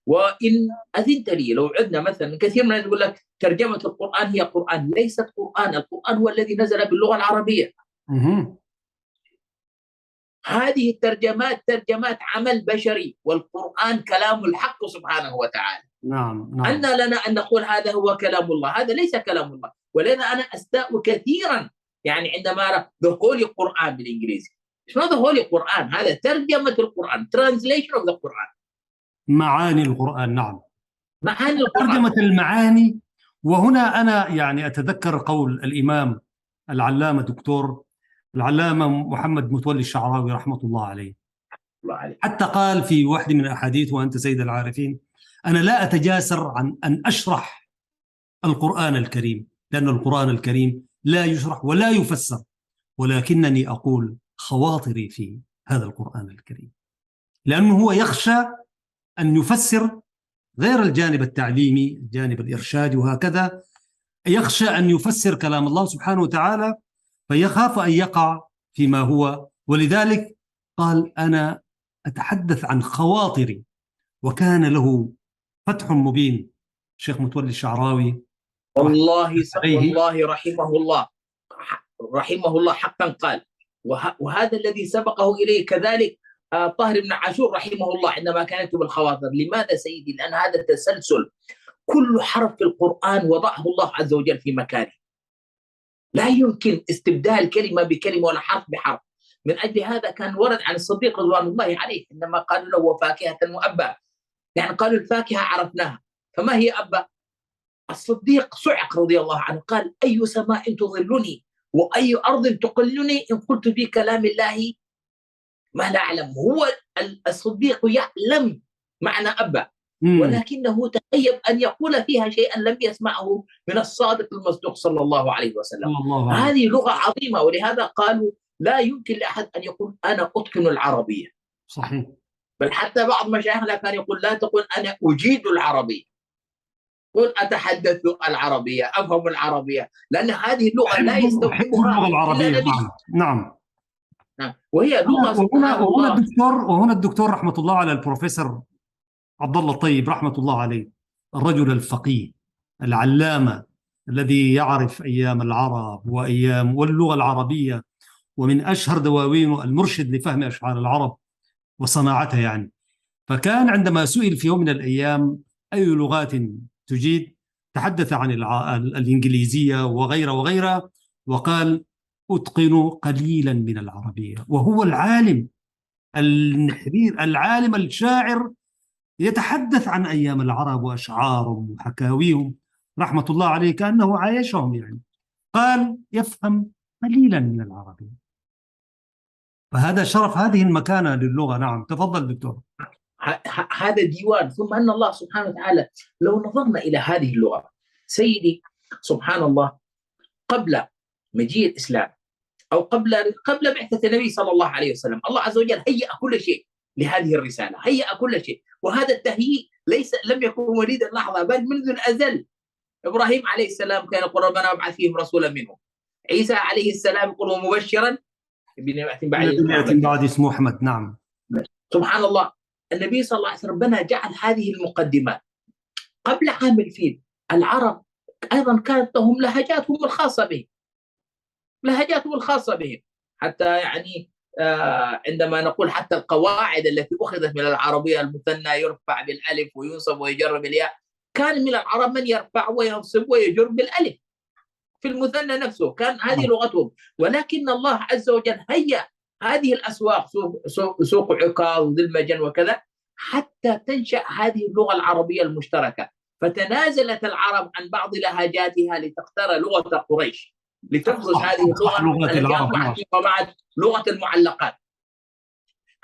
وإن أذنت لي لو عدنا مثلا، كثير من يقول لك ترجمة القرآن هي قرآن. ليست قرآن، القرآن هو الذي نزل باللغة العربية. هذه الترجمات ترجمات عمل بشري، والقرآن كلام الحق سبحانه وتعالى. نعم. أن لنا أن نقول هذا هو كلام الله، هذا ليس كلام الله. ولذا أنا أستاء كثيرا يعني عندما أرى the holy Quran بالإنجليزي. It's not the holy Quran، هذا ترجمة القرآن، translation of the Quran، معاني القرآن. نعم، معاني القرآن، ترجمة المعاني. وهنا أنا يعني أتذكر قول الإمام العلامة دكتور العلامة محمد متولي الشعراوي رحمة الله عليه، حتى قال في واحد من الأحاديث: وأنت سيد العارفين، أنا لا أتجاسر عن أن أشرح القرآن الكريم، لأن القرآن الكريم لا يشرح ولا يفسر، ولكنني أقول خواطري في هذا القرآن الكريم، لأنه هو يخشى أن يفسر غير الجانب التعليمي، الجانب الإرشادي وهكذا، يخشى أن يفسر كلام الله سبحانه وتعالى فيخاف أن يقع فيما هو، ولذلك قال: أنا أتحدث عن خواطري. وكان له فتح مبين الشيخ متولي الشعراوي والله رحمه الله حقا قال. وهذا الذي سبقه إليه كذلك طاهر بن عاشور رحمه الله عندما كان يكتب الخواطر. لماذا سيدي؟ لأن هذا التسلسل، كل حرف في القرآن وضعه الله عز وجل في مكانه، لا يمكن استبدال كلمة بكلمة ولا حرف بحرف. من أجل هذا كان ورد عن الصديق رضوان الله عليه عندما قالوا له: وفاكهة وأبا، يعني قالوا الفاكهة عرفناها، فما هي أبا؟ الصديق صعق رضي الله عنه، قال: أي سماء تظلني وأي أرض تقلني إن قلت في كلام الله ما لا أعلم. هو الصديق يعلم معنى أبا، ولكنه تخيب أن يقول فيها شيئا لم يسمعه من الصادق المصدوق صلى الله عليه وسلم. هذه لغة عظيمة، ولهذا قالوا لا يمكن لأحد أن يقول أنا أتقن العربية. صحيح. بل حتى بعض مشايخنا كان يقول: لا تقول أنا أجيد العربية، قل أتحدث العربية، أفهم العربية، لأن هذه اللغة لا يستوعبها اللغة العربية. نعم. وهي لغة وهنا الدكتور رحمة الله على البروفيسور عبد الله الطيب رحمة الله عليه، الرجل الفقيه العلامة الذي يعرف أيام العرب وأيام واللغة العربية، ومن أشهر دواوينه المرشد لفهم أشعار العرب وصناعتها يعني. فكان عندما سئل في يوم من الأيام أي لغات تجيد، تحدث عن الإنجليزية وغيرها، وقال: أتقن قليلا من العربية. وهو العالم النحرير، العالم الشاعر، يتحدث عن أيام العرب وأشعارهم وحكاويهم رحمة الله عليه كأنه عايشهم يعني. قال: يفهم قليلا من العربية. فهذا شرف هذه المكانة للغة. نعم، تفضل دكتور. هذا ديوان. ثم أن الله سبحانه وتعالى لو نظرنا إلى هذه اللغة سيدي، سبحان الله، قبل مجيء الإسلام أو قبل بعثة النبي صلى الله عليه وسلم، الله عز وجل هيأ كل شيء لهذه الرسالة، هيأ كل شيء. وهذا التهيئ لم يكن وليد اللحظة، بل منذ الأزل. إبراهيم عليه السلام كان يقول: ربنا ابعث فيهم رسولا منهم. عيسى عليه السلام يقول ومبشرا بنبي بعد الذي اسمه يأتي أحمد. بعد اسمه أحمد. نعم. سبحان الله، النبي صلى الله عليه وسلم ربنا جعل هذه المقدمات. قبل عام الفيل العرب أيضا كانت لهم لهجاتهم الخاصة بهم، لهجاتهم الخاصة بهم، حتى يعني عندما نقول حتى القواعد التي أخذت من العربية، المثنى يرفع بالألف وينصب ويجر بالياء، كان من العرب من يرفع وينصب ويجر بالألف في المثنى نفسه، كان هذه لغتهم. ولكن الله عز وجل هيأ هذه الأسواق، سوق عكاظ وذي المجن وكذا، حتى تنشأ هذه اللغة العربية المشتركة. فتنازلت العرب عن بعض لهجاتها لتختار لغة قريش، لتخرج هذه اللغة لغة التي العرب. أصبحت فيما بعد لغة المعلقات.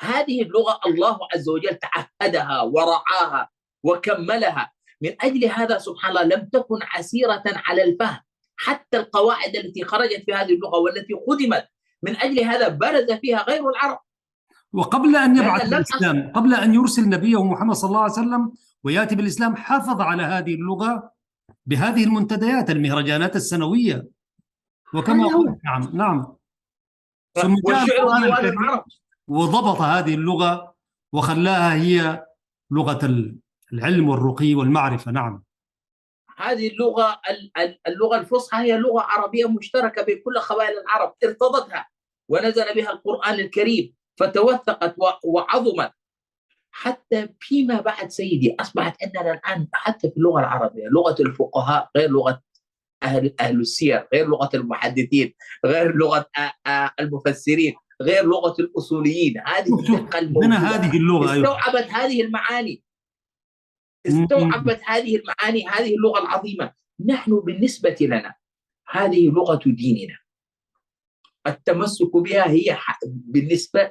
هذه اللغة الله عز وجل تعهدها ورعاها وكملها. من أجل هذا سبحان الله لم تكن عسيرة على الفهم، حتى القواعد التي خرجت في هذه اللغة والتي خدمت من أجل هذا برز فيها غير العرب. وقبل أن يبعث الإسلام، قبل أن يرسل نبيه محمد صلى الله عليه وسلم ويأتي بالإسلام، حافظ على هذه اللغة بهذه المنتديات، المهرجانات السنوية، وكما قلت. نعم نعم. ثم جاء والشعر القرآن ديوان الكريم العرب وضبط هذه اللغة وخلاها هي لغة العلم والرقي والمعرفة. نعم. هذه اللغة الفصحى هي لغة عربية مشتركة بين كل قبائل العرب، ارتضتها ونزل بها القرآن الكريم فتوثقت وعظمت. حتى فيما بعد سيدي أصبحت عندنا الآن حتى في اللغة العربية لغة الفقهاء غير لغة أهل السير، غير لغة المحدثين، غير لغة المفسرين، غير لغة الأصوليين. هذه الدقة الموجودة هذه اللغة استوعبت هذه المعاني، استوعبت هذه المعاني، هذه اللغة العظيمة. نحن بالنسبة لنا هذه لغة ديننا، التمسك بها هي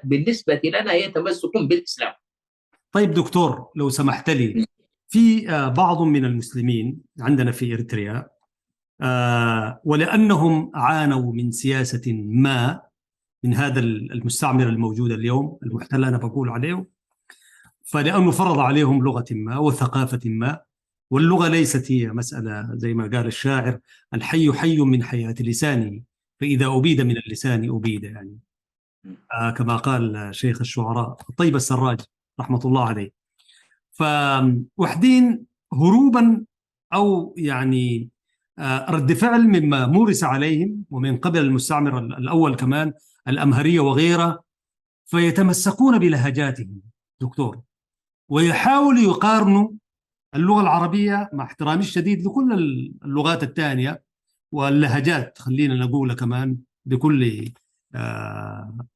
بالنسبة لنا هي تمسك بالإسلام. طيب دكتور، لو سمحت لي، في بعض من المسلمين عندنا في إريتريا، ولأنهم عانوا من سياسة ما من هذا المستعمر الموجود اليوم المحتل أنا بقول عليه، فلأنه فرض عليهم لغة ما وثقافة ما، واللغة ليست هي مسألة زي ما قال الشاعر: الحي حي من حياة لسانه، فإذا أبيد من اللسان أبيد، يعني كما قال شيخ الشعراء الطيب السراج رحمة الله عليه. فوحدين هروبا أو يعني رد فعل مما مورس عليهم ومن قبل المستعمر الأول كمان الأمهرية وغيره، فيتمسكون بلهجاتهم دكتور، ويحاولوا يقارنوا اللغة العربية، مع احترامي الشديد لكل اللغات الثانية واللهجات، خلينا نقول كمان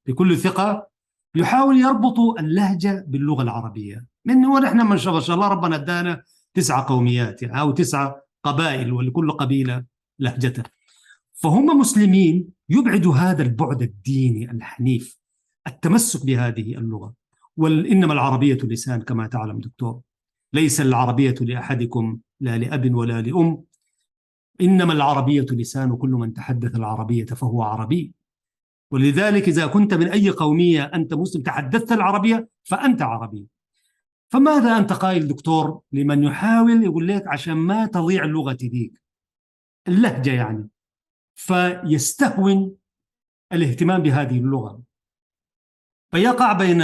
بكل ثقة، يحاول يربطوا اللهجة باللغة العربية. ونحن ما شاء الله ربنا ادانا 9 قوميات يعني، أو 9 قبائل، ولكل قبيلة لهجتها. فهم مسلمين يبعدوا هذا البعد الديني الحنيف، التمسك بهذه اللغة. وإنما العربية لسان كما تعلم دكتور، ليس العربية لأحدكم لا لأب ولا لأم، إنما العربية لسان، كل من تحدث العربية فهو عربي. ولذلك إذا كنت من أي قومية أنت مسلم تحدثت العربية فأنت عربي. فماذا أنت قائل دكتور لمن يحاول يقول لك عشان ما تضيع لغتي ديك اللهجة يعني، فيستهون الاهتمام بهذه اللغة، فيقع بين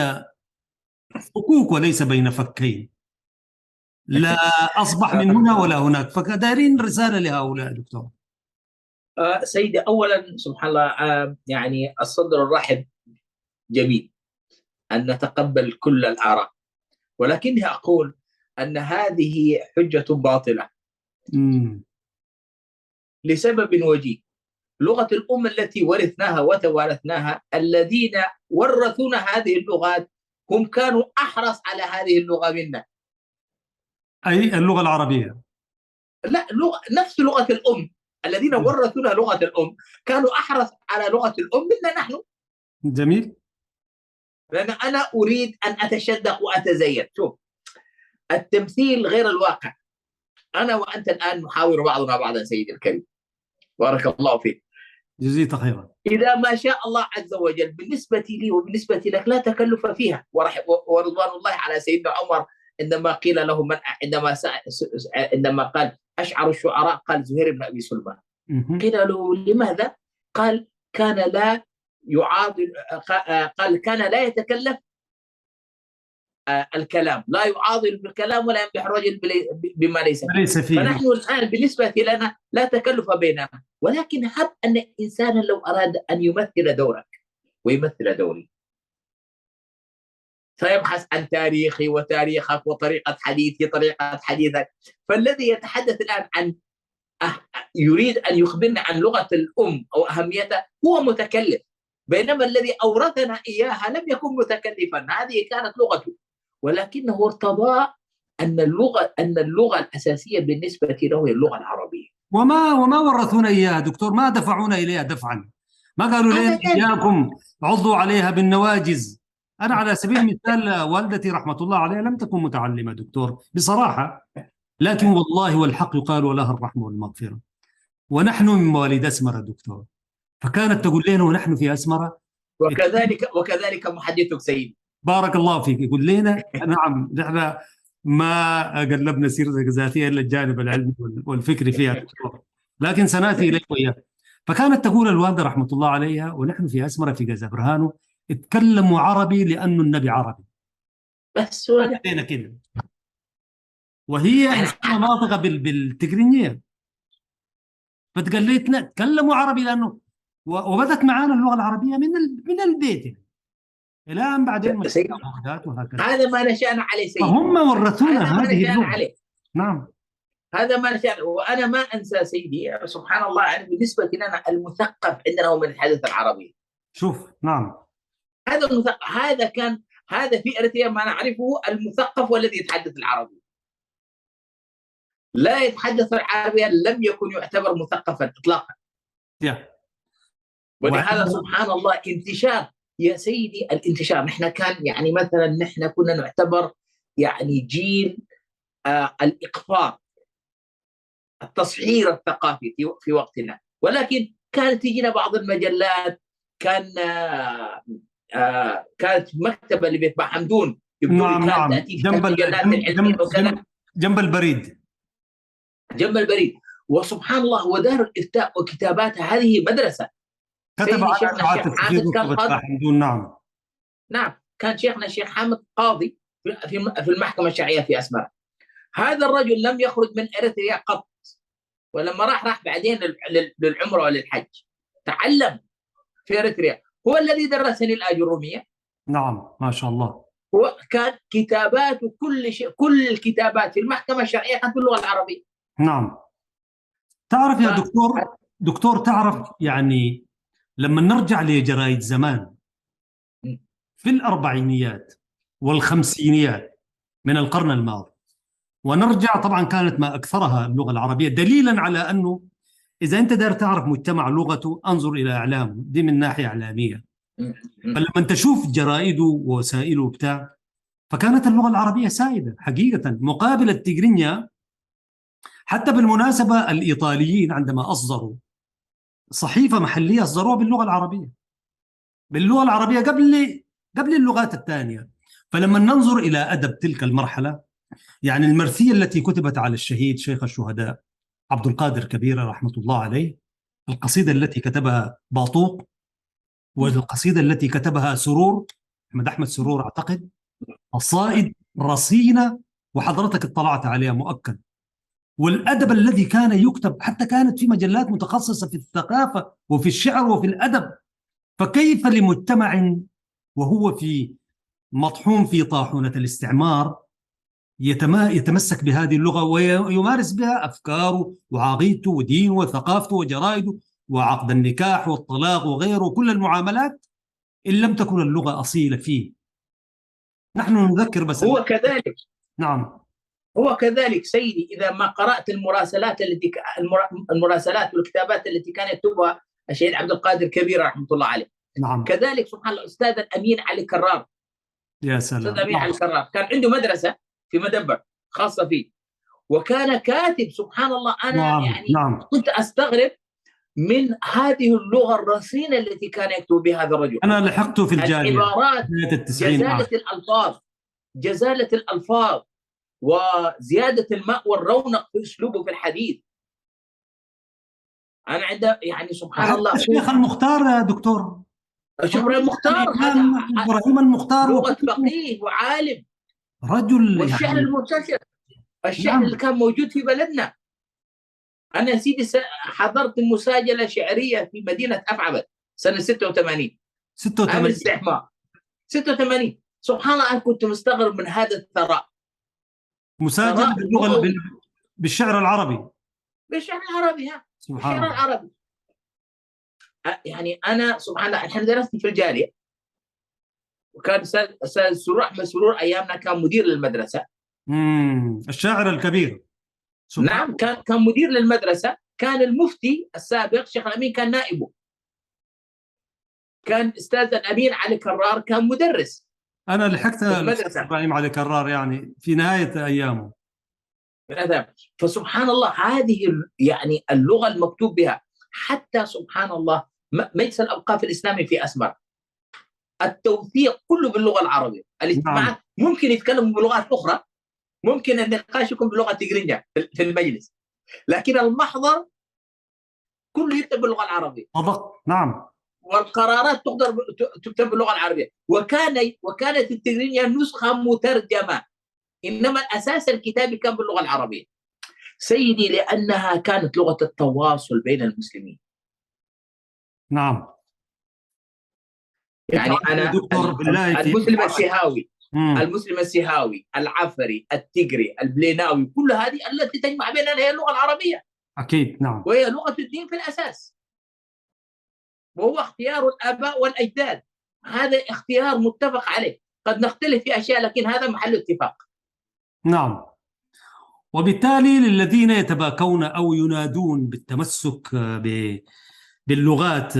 فكوك وليس بين فكين، لا أصبح من هنا ولا هناك. فدارين رسالة لهؤلاء دكتور. سيدي، أولا سبحان الله يعني الصدر الرحب جميل أن نتقبل كل الآراء، ولكني أقول أن هذه حجة باطلة لسبب وجيه. لغة الأم التي ورثناها وتوارثناها، الذين ورثونا هذه اللغات هم كانوا أحرص على هذه اللغة منا. أي اللغة العربية؟ لا، نفس لغة الأم، الذين ورثونا لغة الأم كانوا أحرص على لغة الأم منا نحن. جميل. لأن أنا أريد أن أتشدق وأتزين. شوف، التمثيل غير الواقع. أنا وأنت الآن نحاور بعضنا بعضا سيدي الكريم، بارك الله فيك، جزيت خيرا. إذا ما شاء الله عز وجل بالنسبة لي وبالنسبة لك لا تكلف فيها. ورضوان الله على سيدنا عمر عندما قيل له عندما قال أشعر الشعراء، قال زهير بن أبي سلمان. قيل له لماذا؟ قال كان لا يعاضل، قال كان لا يتكلف الكلام، لا يعاضل بالكلام ولا يمدح الرجل بما ليس فيه. ليس فيه. فنحن الآن بالنسبة لنا لا تكلف بيننا، ولكن هب أن إنسانا لو أراد أن يمثل دورك ويمثل دوري، سيبحث عن تاريخي وتاريخك وطريقة حديثي طريقة حديثك. فالذي يتحدث الآن عن يريد أن يخبرنا عن لغة الأم أو أهميتها هو متكلف، بينما الذي أورثنا إياها لم يكن متكلفا، هذه كانت لغته، ولكنه ارتضى أن اللغة الأساسية بالنسبة له هي اللغة العربية. وما ورثونا إياها دكتور، ما دفعونا إليها دفعا، ما قالوا لنا إياكم عضوا عليها بالنواجز. أنا على سبيل المثال والدتي رحمة الله عليها لم تكن متعلمة دكتور بصراحة، لكن والله والحق يقال ولها الرحمة والمغفرة، ونحن من مواليد أسمرة دكتور، فكانت تقول لنا ونحن في أسمرة. وكذلك محدثك سيد بارك الله فيك يقول لنا نعم نحن ما قلبنا سيرتك الذاتية إلا الجانب العلمي والفكري فيها دكتور، لكن سنأتي إليك وإياه. فكانت تقول الوالدة رحمة الله عليها ونحن في أسمرة في جازبرهانو اتكلموا عربي لأنه النبي عربي بس كده، وهي إنسانة ناطقة بالتجرينية، فتقليتنا تكلموا عربي لأنه وبدت معانا اللغة العربية من البيت إلى أن بعدين وهكذا. هذا ما نشأنا عليه سيدي، فهم ورثونا هذه اللغة عليه. نعم هذا ما نشأنا. وأنا ما أنسى سيدي سبحان الله، يعني بالنسبة لنا المثقف عندنا هو من الحدث العربي. شوف نعم هذا المثقف، هذا في أريتريا ما نعرفه المثقف والذي يتحدث العربي، لا يتحدث العربية لم يكن يعتبر مثقفا إطلاقا. ولهذا سبحان الله انتشار يا سيدي، الانتشار. نحن كان يعني مثلا نحن كنا نعتبر يعني جيل الإقفاط، التصحير الثقافي في وقتنا، ولكن كانت تجينا بعض المجلات، كانت مكتبة اللي بيتباع حمدون نعم جنب البريد، جنب البريد. وسبحان الله ودار الإفتاء وكتاباتها هذه مدرسة. كتب على الشيخ حامد كان قاضي. نعم كان شيخنا الشيخ حامد قاضي في المحكمة الشرعية في أسمرة. هذا الرجل لم يخرج من إريتريا قط، ولما راح بعدين للعمرة وللحج تعلم في إريتريا. هو الذي درسني الآجرومية. نعم ما شاء الله. هو كان كتاباته كل شيء، كل الكتابات في المحكمة الشرعية كانت باللغة العربية. نعم. تعرف يا دكتور تعرف يعني لما نرجع لجرايد زمان في الأربعينيات والخمسينيات من القرن الماضي، ونرجع طبعا كانت ما أكثرها اللغة العربية، دليلا على أنه إذا أنت داير تعرف مجتمع لغته أنظر إلى إعلامه، دي من ناحية إعلامية. فلما أنت تشوف جرائده ووسائله بتاع، فكانت اللغة العربية سائدة حقيقة مقابل التجرينيا. حتى بالمناسبة الإيطاليين عندما أصدروا صحيفة محلية أصدروها باللغة العربية قبل اللغات الثانية. فلما ننظر إلى أدب تلك المرحلة، يعني المرثية التي كتبت على الشهيد شيخ الشهداء عبد القادر كبيرة رحمة الله عليه، القصيدة التي كتبها باطوق، والقصيدة التي كتبها سرور أحمد سرور أعتقد، قصائد رصينة وحضرتك اطلعت عليها مؤكد. والأدب الذي كان يكتب حتى كانت في مجلات متخصصة في الثقافة وفي الشعر وفي الأدب. فكيف لمجتمع وهو مطحون في طاحونة الاستعمار يتمسك بهذه اللغة ويمارس بها أفكاره وعقيدته ودينه وثقافته وجرائده وعقد النكاح والطلاق وغيره وكل المعاملات إن لم تكن اللغة أصيلة فيه؟ نحن نذكر بس هو كذلك. نعم هو كذلك سيدي. إذا ما قرأت المراسلات والكتابات التي كان يكتبها الشهيد عبد القادر كبير رحمة الله عليه. نعم. كذلك سبحان الله أستاذ الأمين علي كرار. يا سلام. أستاذ أمين علي كرار كان عنده مدرسة في مدبر خاصة فيه، وكان كاتب سبحان الله. أنا كنت أستغرب من هذه اللغة الرصينة التي كان يكتب بها هذا الرجل. أنا لحقته في الجامعة. العبارات، جزالة الألفاظ وزيادة الماء والرونق في أسلوبه في الحديث. أنا عنده يعني سبحان حتى الله الشيخ المختار يا دكتور، الشيخ المختار هذا الإمام إبراهيم المختار لغة فقيه وعالم، رجل والشعر يعني. المنتشر، الشعر اللي نعم. كان موجود في بلدنا. أنا يا سيدي حضرت مساجلة شعرية في مدينة أفعبد سنة 86 عام 86. الاستعمار. 86 سبحان الله، أنا كنت مستغرب من هذا الثراء، مساجلة ثراء لغوي بالشعر العربي. بالشعر العربي. سبحان بالشعر الله. العربي. يعني أنا سبحان الله الحين درست في الجالية، وكان أستاذ سرور أحمد سرور أيامنا كان مدير للمدرسة. الشاعر الكبير. سبحان نعم، الله. كان مدير للمدرسة. كان المفتي السابق شيخ الأمين كان نائبه. كان أستاذ الأمين علي كرار كان مدرس أنا لحقت في المدرسة. إبراهيم علي كرار يعني في نهاية أيامه. فسبحان الله هذه يعني اللغة المكتوب بها. حتى سبحان الله مجلس الأوقاف الإسلامي في أسمر التوثيق كله باللغة العربية. نعم. الاجتماعات ممكن يتكلموا بلغات أخرى، ممكن النقاش يكون بلغة تجرينجا في المجلس، لكن المحضر كله يكتب باللغة العربية. صدق. نعم. والقرارات تقدر تكتب باللغة العربية. وكانت التجرينجا نسخة مترجمة، إنما الأساس الكتابي كان باللغة العربية سيدي، لأنها كانت لغة التواصل بين المسلمين. نعم. يعني أنا دكتور بالله المسلم السهاوي، المسلم السهاوي، العفري، التجري، البليناوي، كل هذه التي تجمع بيننا هي اللغة العربية. أكيد. نعم. وهي لغة الدين في الأساس، وهو اختيار الآباء والأجداد. هذا اختيار متفق عليه، قد نختلف في أشياء لكن هذا محل اتفاق. نعم. وبالتالي للذين يتباكون أو ينادون بالتمسك باللغات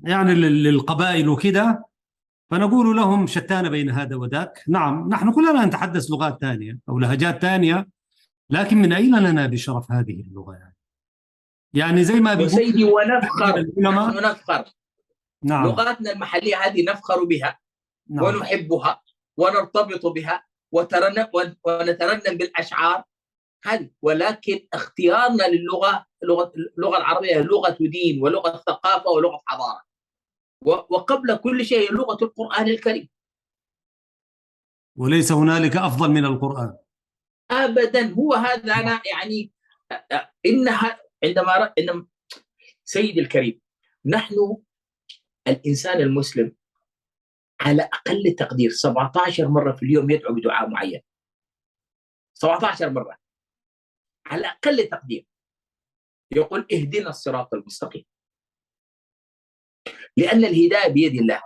يعني للقبائل وكذا، فنقول لهم شتان بين هذا وذاك. نعم، نحن كلنا نتحدث لغات ثانية أو لهجات ثانية، لكن من أين لنا بشرف هذه اللغة؟ يعني زي ما بيقول وسيدي ونفخر، العلماء. نحن نفخر. نعم. لغاتنا المحلية هذه نفخر بها، نعم. ونحبها ونرتبط بها ونترنم بالأشعار هذه. ولكن اختيارنا اللغة العربية لغة دين ولغة ثقافة ولغة حضارة، وقبل كل شيء لغة القرآن الكريم. وليس هنالك أفضل من القرآن أبدا. هو هذا أنا يعني إنها عندما سيدي الكريم، نحن الإنسان المسلم على أقل تقدير 17 مرة في اليوم يدعو بدعاء معين. 17 مرة على أقل تقدير يقول اهدنا الصراط المستقيم، لأن الهداية بيد الله،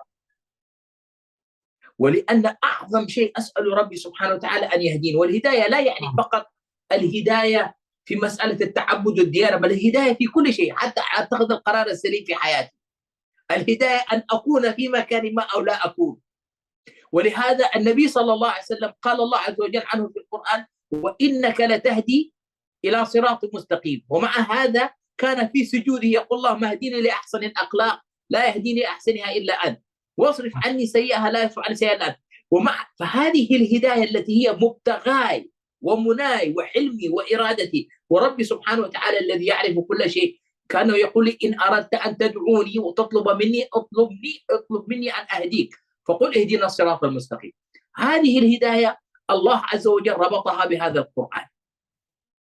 ولأن أعظم شيء أسأل ربي سبحانه وتعالى أن يهديني. والهداية لا يعني فقط الهداية في مسألة التعبد والديانة، بل الهداية في كل شيء، حتى أتخذ القرار السليم في حياتي. الهداية أن أكون في مكان ما أو لا أكون. ولهذا النبي صلى الله عليه وسلم قال الله عز وجل عنه في القرآن: وإنك لتهدي إلى صراط مستقيم. ومع هذا كان في سجوده يقول: اللهم اهدني لأحسن الأخلاق لا يهديني لأحسنها إلا أنت، واصرف عني سيئها لا يصرف عني سيئها إلا أنت. فهذه الهداية التي هي مبتغاي ومناي وحلمي وإرادتي، وربي سبحانه وتعالى الذي يعرف كل شيء كانه يقول لي: إن أردت أن تدعوني وتطلب مني اطلب مني أن أهديك، فقل اهدنا الصراط المستقيم. هذه الهداية الله عز وجل ربطها بهذا القرآن،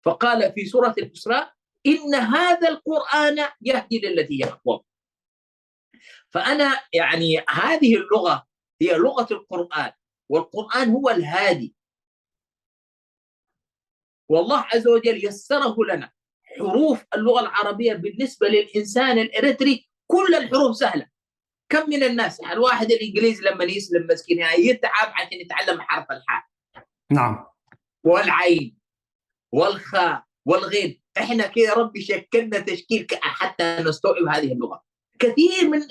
فقال في سورة الإسراء: إن هذا القرآن يهدي للتي هي أقوم. فأنا يعني هذه اللغة هي لغة القرآن، والقرآن هو الهادي، والله عز وجل يسره لنا. حروف اللغة العربية بالنسبة للإنسان الإريتري كل الحروف سهلة. كم من الناس الواحد الإنجليزي لما يسلم مسكين يتعب عشان يتعلم حرف الحاء. نعم. والعين والخاء والغين. احنا كده ربي شكلنا تشكيل حتى نستوعب هذه اللغة.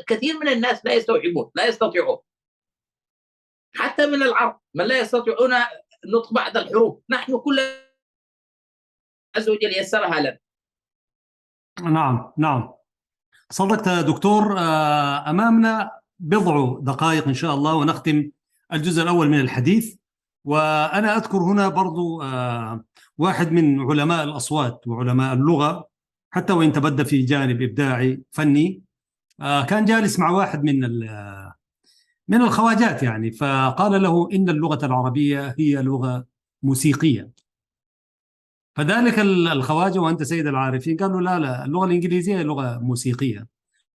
كثير من الناس لا يستوعبون، لا يستطيعون، حتى من العرب من لا يستطيعون نطق بعض الحروف. نحن كل عز وجل يسرها لنا. نعم. نعم. صدقت يا دكتور. أمامنا بضع دقائق إن شاء الله ونختم الجزء الأول من الحديث. وأنا أذكر هنا برضو واحد من علماء الأصوات وعلماء اللغة حتى وإن تبدى في جانب إبداعي فني. كان جالس مع واحد من الخواجات يعني، فقال له إن اللغة العربية هي لغة موسيقية. فذلك الخواجة وأنت سيد العارفين قال له لا لا، اللغة الإنجليزية هي لغة موسيقية.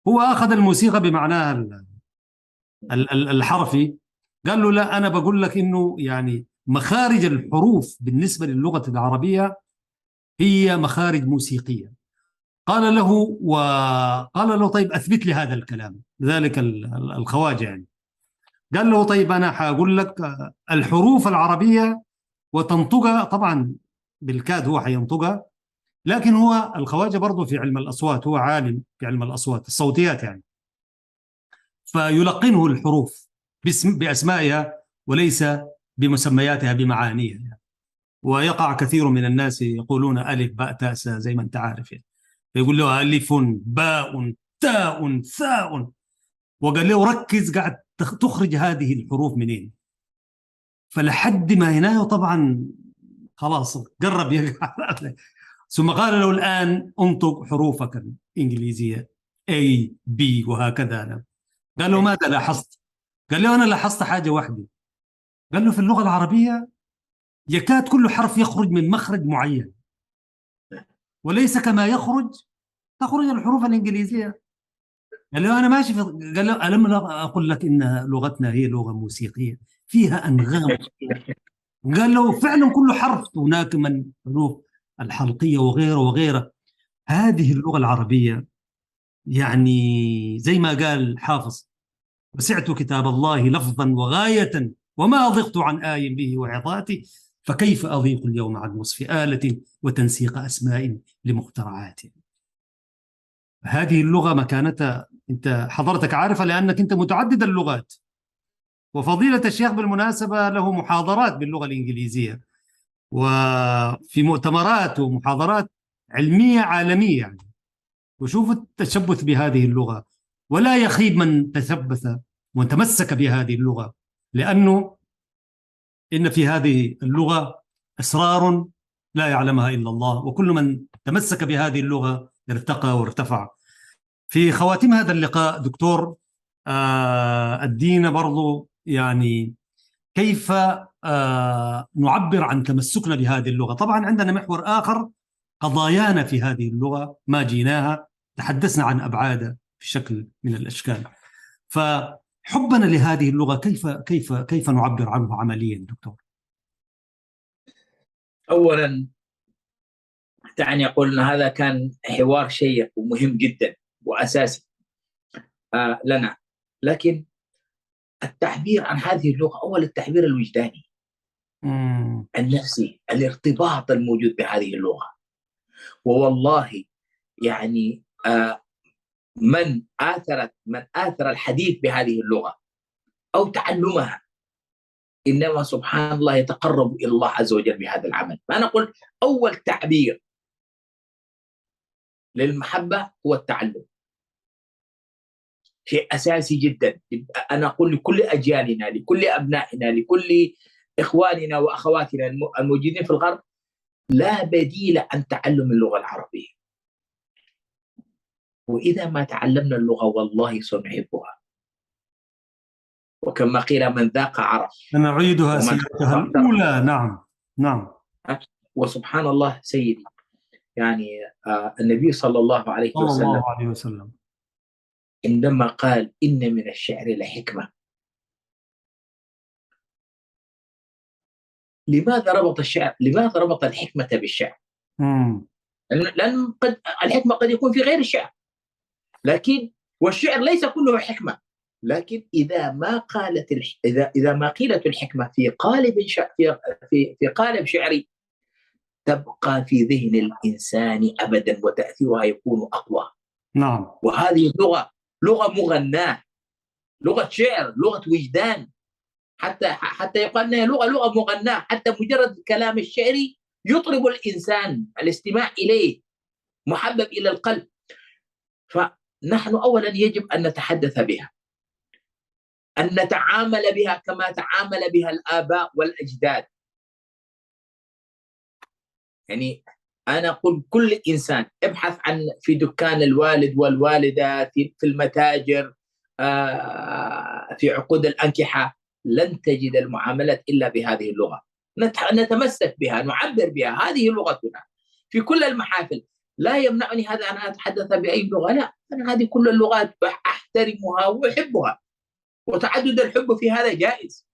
هو أخذ الموسيقى بمعناها الحرفي. قال له لا، أنا بقول لك إنه يعني مخارج الحروف بالنسبة للغة العربية هي مخارج موسيقية. قال له طيب أثبت لي هذا الكلام، ذلك الخواجة يعني. قال له طيب أنا حقول لك الحروف العربية وتنطقها طبعا بالكاد، هو حينطقها، لكن هو الخواجة برضه في علم الأصوات، هو عالم في علم الأصوات الصوتيات يعني، فيلقنه الحروف بأسمائها وليس بمسمياتها بمعانيها يعني. ويقع كثير من الناس يقولون ألف باء تاء ساء زي ما أنت عارف يعني، فيقول له ألف باء تاء ثاء، وقال له ركز قاعد تخرج هذه الحروف منين. فلحد ما هنا طبعا خلاص قرب يقع. ثم قال له الآن انطق حروفك الإنجليزية A B وهكذا. قال له ماذا لاحظت؟ قال له أنا لاحظت حاجة واحدة. قال له في اللغة العربية يكاد كل حرف يخرج من مخرج معين، وليس كما تخرج الحروف الإنجليزية. قال له أنا ماشي قال له ألم لا أقول لك إن لغتنا هي لغة موسيقية فيها أنغام. قال له فعلا كل حرف هناك من حروف الحلقية وغيره وغيره. هذه اللغة العربية يعني زي ما قال حافظ: وسعت كتاب الله لفظا وغاية، وما ضقت عن آي به وعظاتي، فكيف أضيق اليوم عن وصف آلة وتنسيق أسماء لمخترعات. هذه اللغة مكانتها أنت حضرتك عارفة لأنك أنت متعدد اللغات. وفضيلة الشيخ بالمناسبة له محاضرات باللغة الإنجليزية، وفي مؤتمرات ومحاضرات علمية عالمية يعني. وشوفوا التشبث بهذه اللغة، ولا يخيب من تشبث وتمسك بهذه اللغة، لأنه إن في هذه اللغة أسرار لا يعلمها إلا الله، وكل من تمسك بهذه اللغة ارتقى وارتفع. في خواتيم هذا اللقاء دكتور، أدينا برضو يعني كيف نعبر عن تمسكنا بهذه اللغة. طبعا عندنا محور آخر، قضايانا في هذه اللغة ما جيناها، تحدثنا عن أبعادها في شكل من الأشكال. فحبنا لهذه اللغة كيف نعبر عنه عمليا دكتور؟ أولا دعني أقول أن هذا كان حوار شيق ومهم جدا وأساسي لنا. لكن التعبير عن هذه اللغة، أول التعبير الوجداني النفسي، الارتباط الموجود بهذه اللغة. ووالله يعني من آثر الحديث بهذه اللغة أو تعلمها إنما سبحان الله يتقرب إلى الله عز وجل بهذا العمل. فأنا أقول أول تعبير للمحبة هو التعلم، شيء أساسي جدا. أنا أقول لكل أجيالنا، لكل أبنائنا، لكل إخواننا وأخواتنا الموجودين في الغرب، لا بديل عن تعلم اللغة العربية. وإذا ما تعلمنا اللغة والله سنحبها، وكما قيل من ذاق عرف. نعيدها سيرتها الأولى. نعم نعم. وسبحان الله سيدي، يعني النبي صلى الله عليه وسلم عندما قال إن من الشعر لحكمة، لماذا ربط الحكمة بالشعر؟ لأن الحكمة قد يكون في غير الشعر، لكن والشعر ليس كله حكمة. لكن إذا ما قيلت الحكمة في قالب شعري تبقى في ذهن الإنسان أبدا، وتأثيرها يكون أقوى. نعم. وهذه لغة مغناة، لغة شعر، لغة وجدان. حتى يقال أنها لغة مغناة. حتى مجرد الكلام الشعري يطرب الإنسان، الاستماع إليه محبب إلى القلب. فنحن أولا يجب أن نتحدث بها، أن نتعامل بها كما تعامل بها الآباء والأجداد. يعني أنا أقول كل إنسان ابحث عن في دكان الوالد والوالدة، في المتاجر، في عقود الأنكحة، لن تجد المعاملات إلا بهذه اللغة. نتمسك بها، نعبر بها، هذه لغتنا في كل المحافل. لا يمنعني هذا أن أتحدث بأي لغة، لا، أنا هذه كل اللغات أحترمها وأحبها، وتعدد الحب في هذا جائز،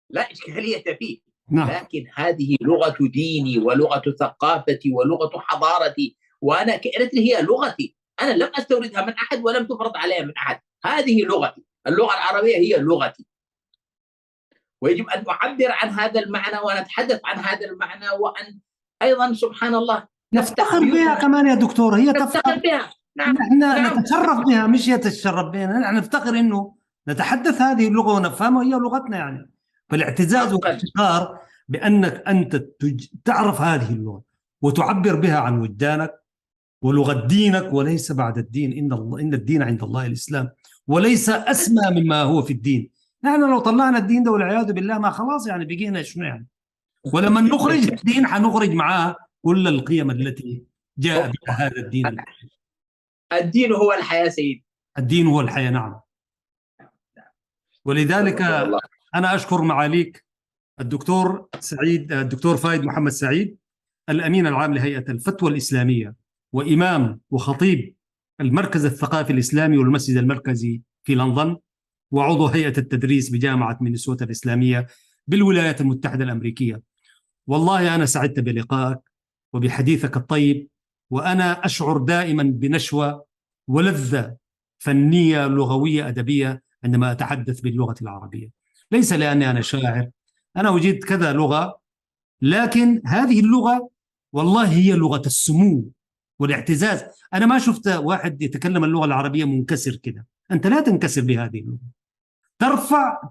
لا إشكالية فيه. نعم. لكن هذه لغة ديني ولغة ثقافتي ولغة حضارتي، وأنا كإريتري هي لغتي، أنا لم أستوردها من أحد ولم تفرض عليها من أحد، هذه لغتي، اللغة العربية هي لغتي، ويجب أن نعبر عن هذا المعنى ونتحدث عن هذا المعنى، وأن أيضا سبحان الله نفتح نفتخر بها بيوتنا، كمان يا دكتور، هي نفتخر تفخر. بها. نعم، نحن نعم، نتشرف بها، مش هي تتشرف بنا. نحن نفتخر انه نتحدث هذه اللغه ونفهمها، هي لغتنا يعني. فالاعتزاز حقا. والافتخار بانك انت تعرف هذه اللغه وتعبر بها عن وجدانك ولغه دينك، وليس بعد الدين. ان الدين عند الله الاسلام، وليس اسمى مما هو في الدين. نحن لو طلعنا الدين ده والعياذ بالله ما خلاص يعني بقينا شنو يعني. ولما نخرج الدين حنخرج معاه كل القيم التي جاء بها هذا الدين. الدين هو الحياة سيدي. الدين هو الحياة، نعم. ولذلك الله. أنا أشكر معاليك الدكتور سعيد، الدكتور فايد محمد سعيد، الأمين العام لهيئة الفتوى الإسلامية، وإمام وخطيب المركز الثقافي الإسلامي والمسجد المركزي في لندن، وعضو هيئة التدريس بجامعة مينيسوتا الإسلامية بالولايات المتحدة الأمريكية. والله أنا سعدت بلقائك وبحديثك الطيب، وأنا أشعر دائما بنشوة ولذة فنية لغوية أدبية عندما أتحدث باللغة العربية. ليس لأني أنا شاعر، أنا أجيد كذا لغة، لكن هذه اللغة والله هي لغة السمو والاعتزاز. أنا ما شفت واحد يتكلم اللغة العربية منكسر كده. أنت لا تنكسر بهذه اللغة،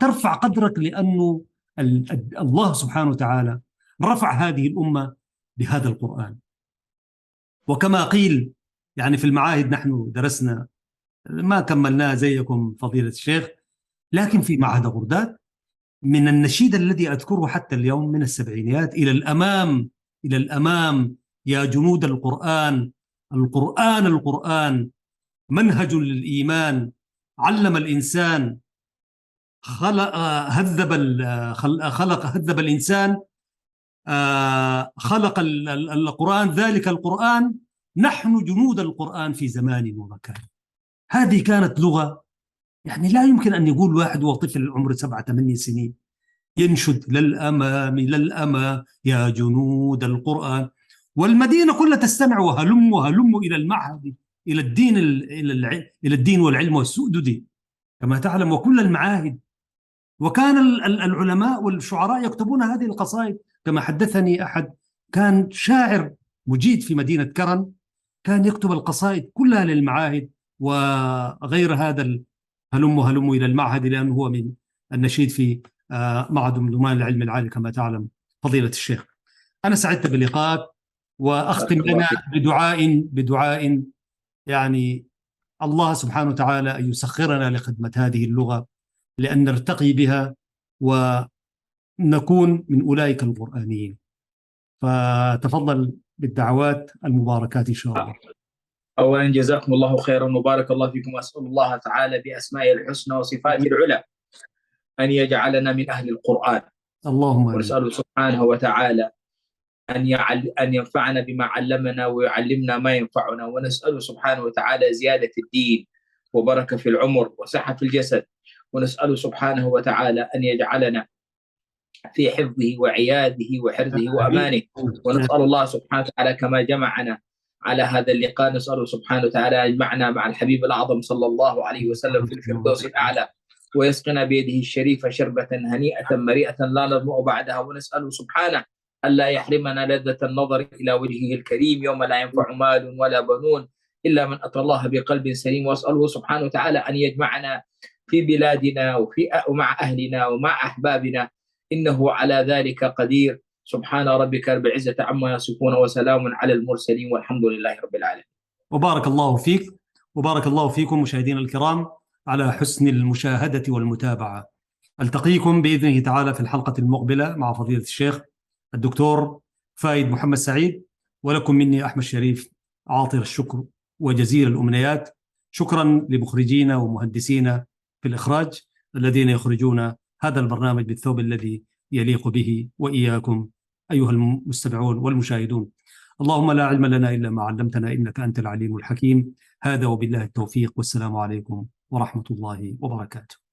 ترفع قدرك، لأنه الله سبحانه وتعالى رفع هذه الأمة بهذا القرآن. وكما قيل يعني في المعاهد، نحن درسنا ما كملناه زيكم فضيلة الشيخ، لكن في معهد غرداد من النشيد الذي أذكره حتى اليوم من السبعينيات: إلى الأمام، إلى الأمام يا جنود القرآن، القرآن القرآن منهج للإيمان، علم الإنسان، هذب الإنسان، خلق القرآن، ذلك القرآن، نحن جنود القرآن في زمان ومكان. هذه كانت لغة يعني لا يمكن أن يقول واحد وطفل عمره 7-8 سنين ينشد للأمام للأمام يا جنود القرآن، والمدينة كلها تستمع وهلم إلى المعهد، إلى الدين، إلى الدين والعلم والسؤدد كما تعلم، وكل المعاهد. وكان العلماء والشعراء يكتبون هذه القصائد. كما حدثني أحد كان شاعر مجيد في مدينة كرن، كان يكتب القصائد كلها للمعاهد وغير هذا هلم إلى المعهد، لأنه هو من النشيد في معهد دمان العلم العالي كما تعلم فضيلة الشيخ. أنا سعدت بلقائك، وأختم لنا بدعاء يعني الله سبحانه وتعالى أن يسخرنا لخدمة هذه اللغة، لأن نرتقي بها ونكون من أولئك القرآنيين. فتفضل بالدعوات المباركات إن شاء الله. أولا جزاكم الله خيرا وبارك الله فيكم، وأسأل الله تعالى بأسمائه الحسنى وصفاته العلى أن يجعلنا من أهل القرآن، اللهم آمين. ونسأله سبحانه وتعالى أن ينفعنا بما علمنا ويعلمنا ما ينفعنا، ونسأله سبحانه وتعالى زيادة في الدين وبركة في العمر وصحة في الجسد، ونسأله سبحانه وتعالى أن يجعلنا في حفظه وعياده وحرزه وأمانه. ونسأل الله سبحانه وتعالى كما جمعنا على هذا اللقاء، نسأله سبحانه وتعالى أن يجمعنا مع الحبيب الأعظم صلى الله عليه وسلم في الفردوس الأعلى، ويسقنا بيده الشريفة شربة هنيئة مريئة لا نظمأ بعدها. ونسأله سبحانه ألا يحرمنا لذة النظر إلى وجهه الكريم يوم لا ينفع مال ولا بنون إلا من أتى الله بقلب سليم. وأسأله سبحانه وتعالى أن يجمعنا في بلادنا ومع أهلنا ومع أحبابنا، إنه على ذلك قدير. سبحان ربك رب العزة عما يصفون وسلام على المرسلين والحمد لله رب العالمين. وبارك الله فيك، وبارك الله فيكم مشاهدينا الكرام على حسن المشاهدة والمتابعة. ألتقيكم بإذنه تعالى في الحلقة المقبلة مع فضيلة الشيخ الدكتور فايد محمد سعيد، ولكم مني أحمد شريف عاطر الشكر وجزيل الأمنيات. شكرا لمخرجينا ومهندسينا في الإخراج الذين يخرجون هذا البرنامج بالثوب الذي يليق به، وإياكم أيها المستمعون والمشاهدون. اللهم لا علم لنا إلا ما علمتنا إنك أنت العليم الحكيم. هذا وبالله التوفيق، والسلام عليكم ورحمة الله وبركاته.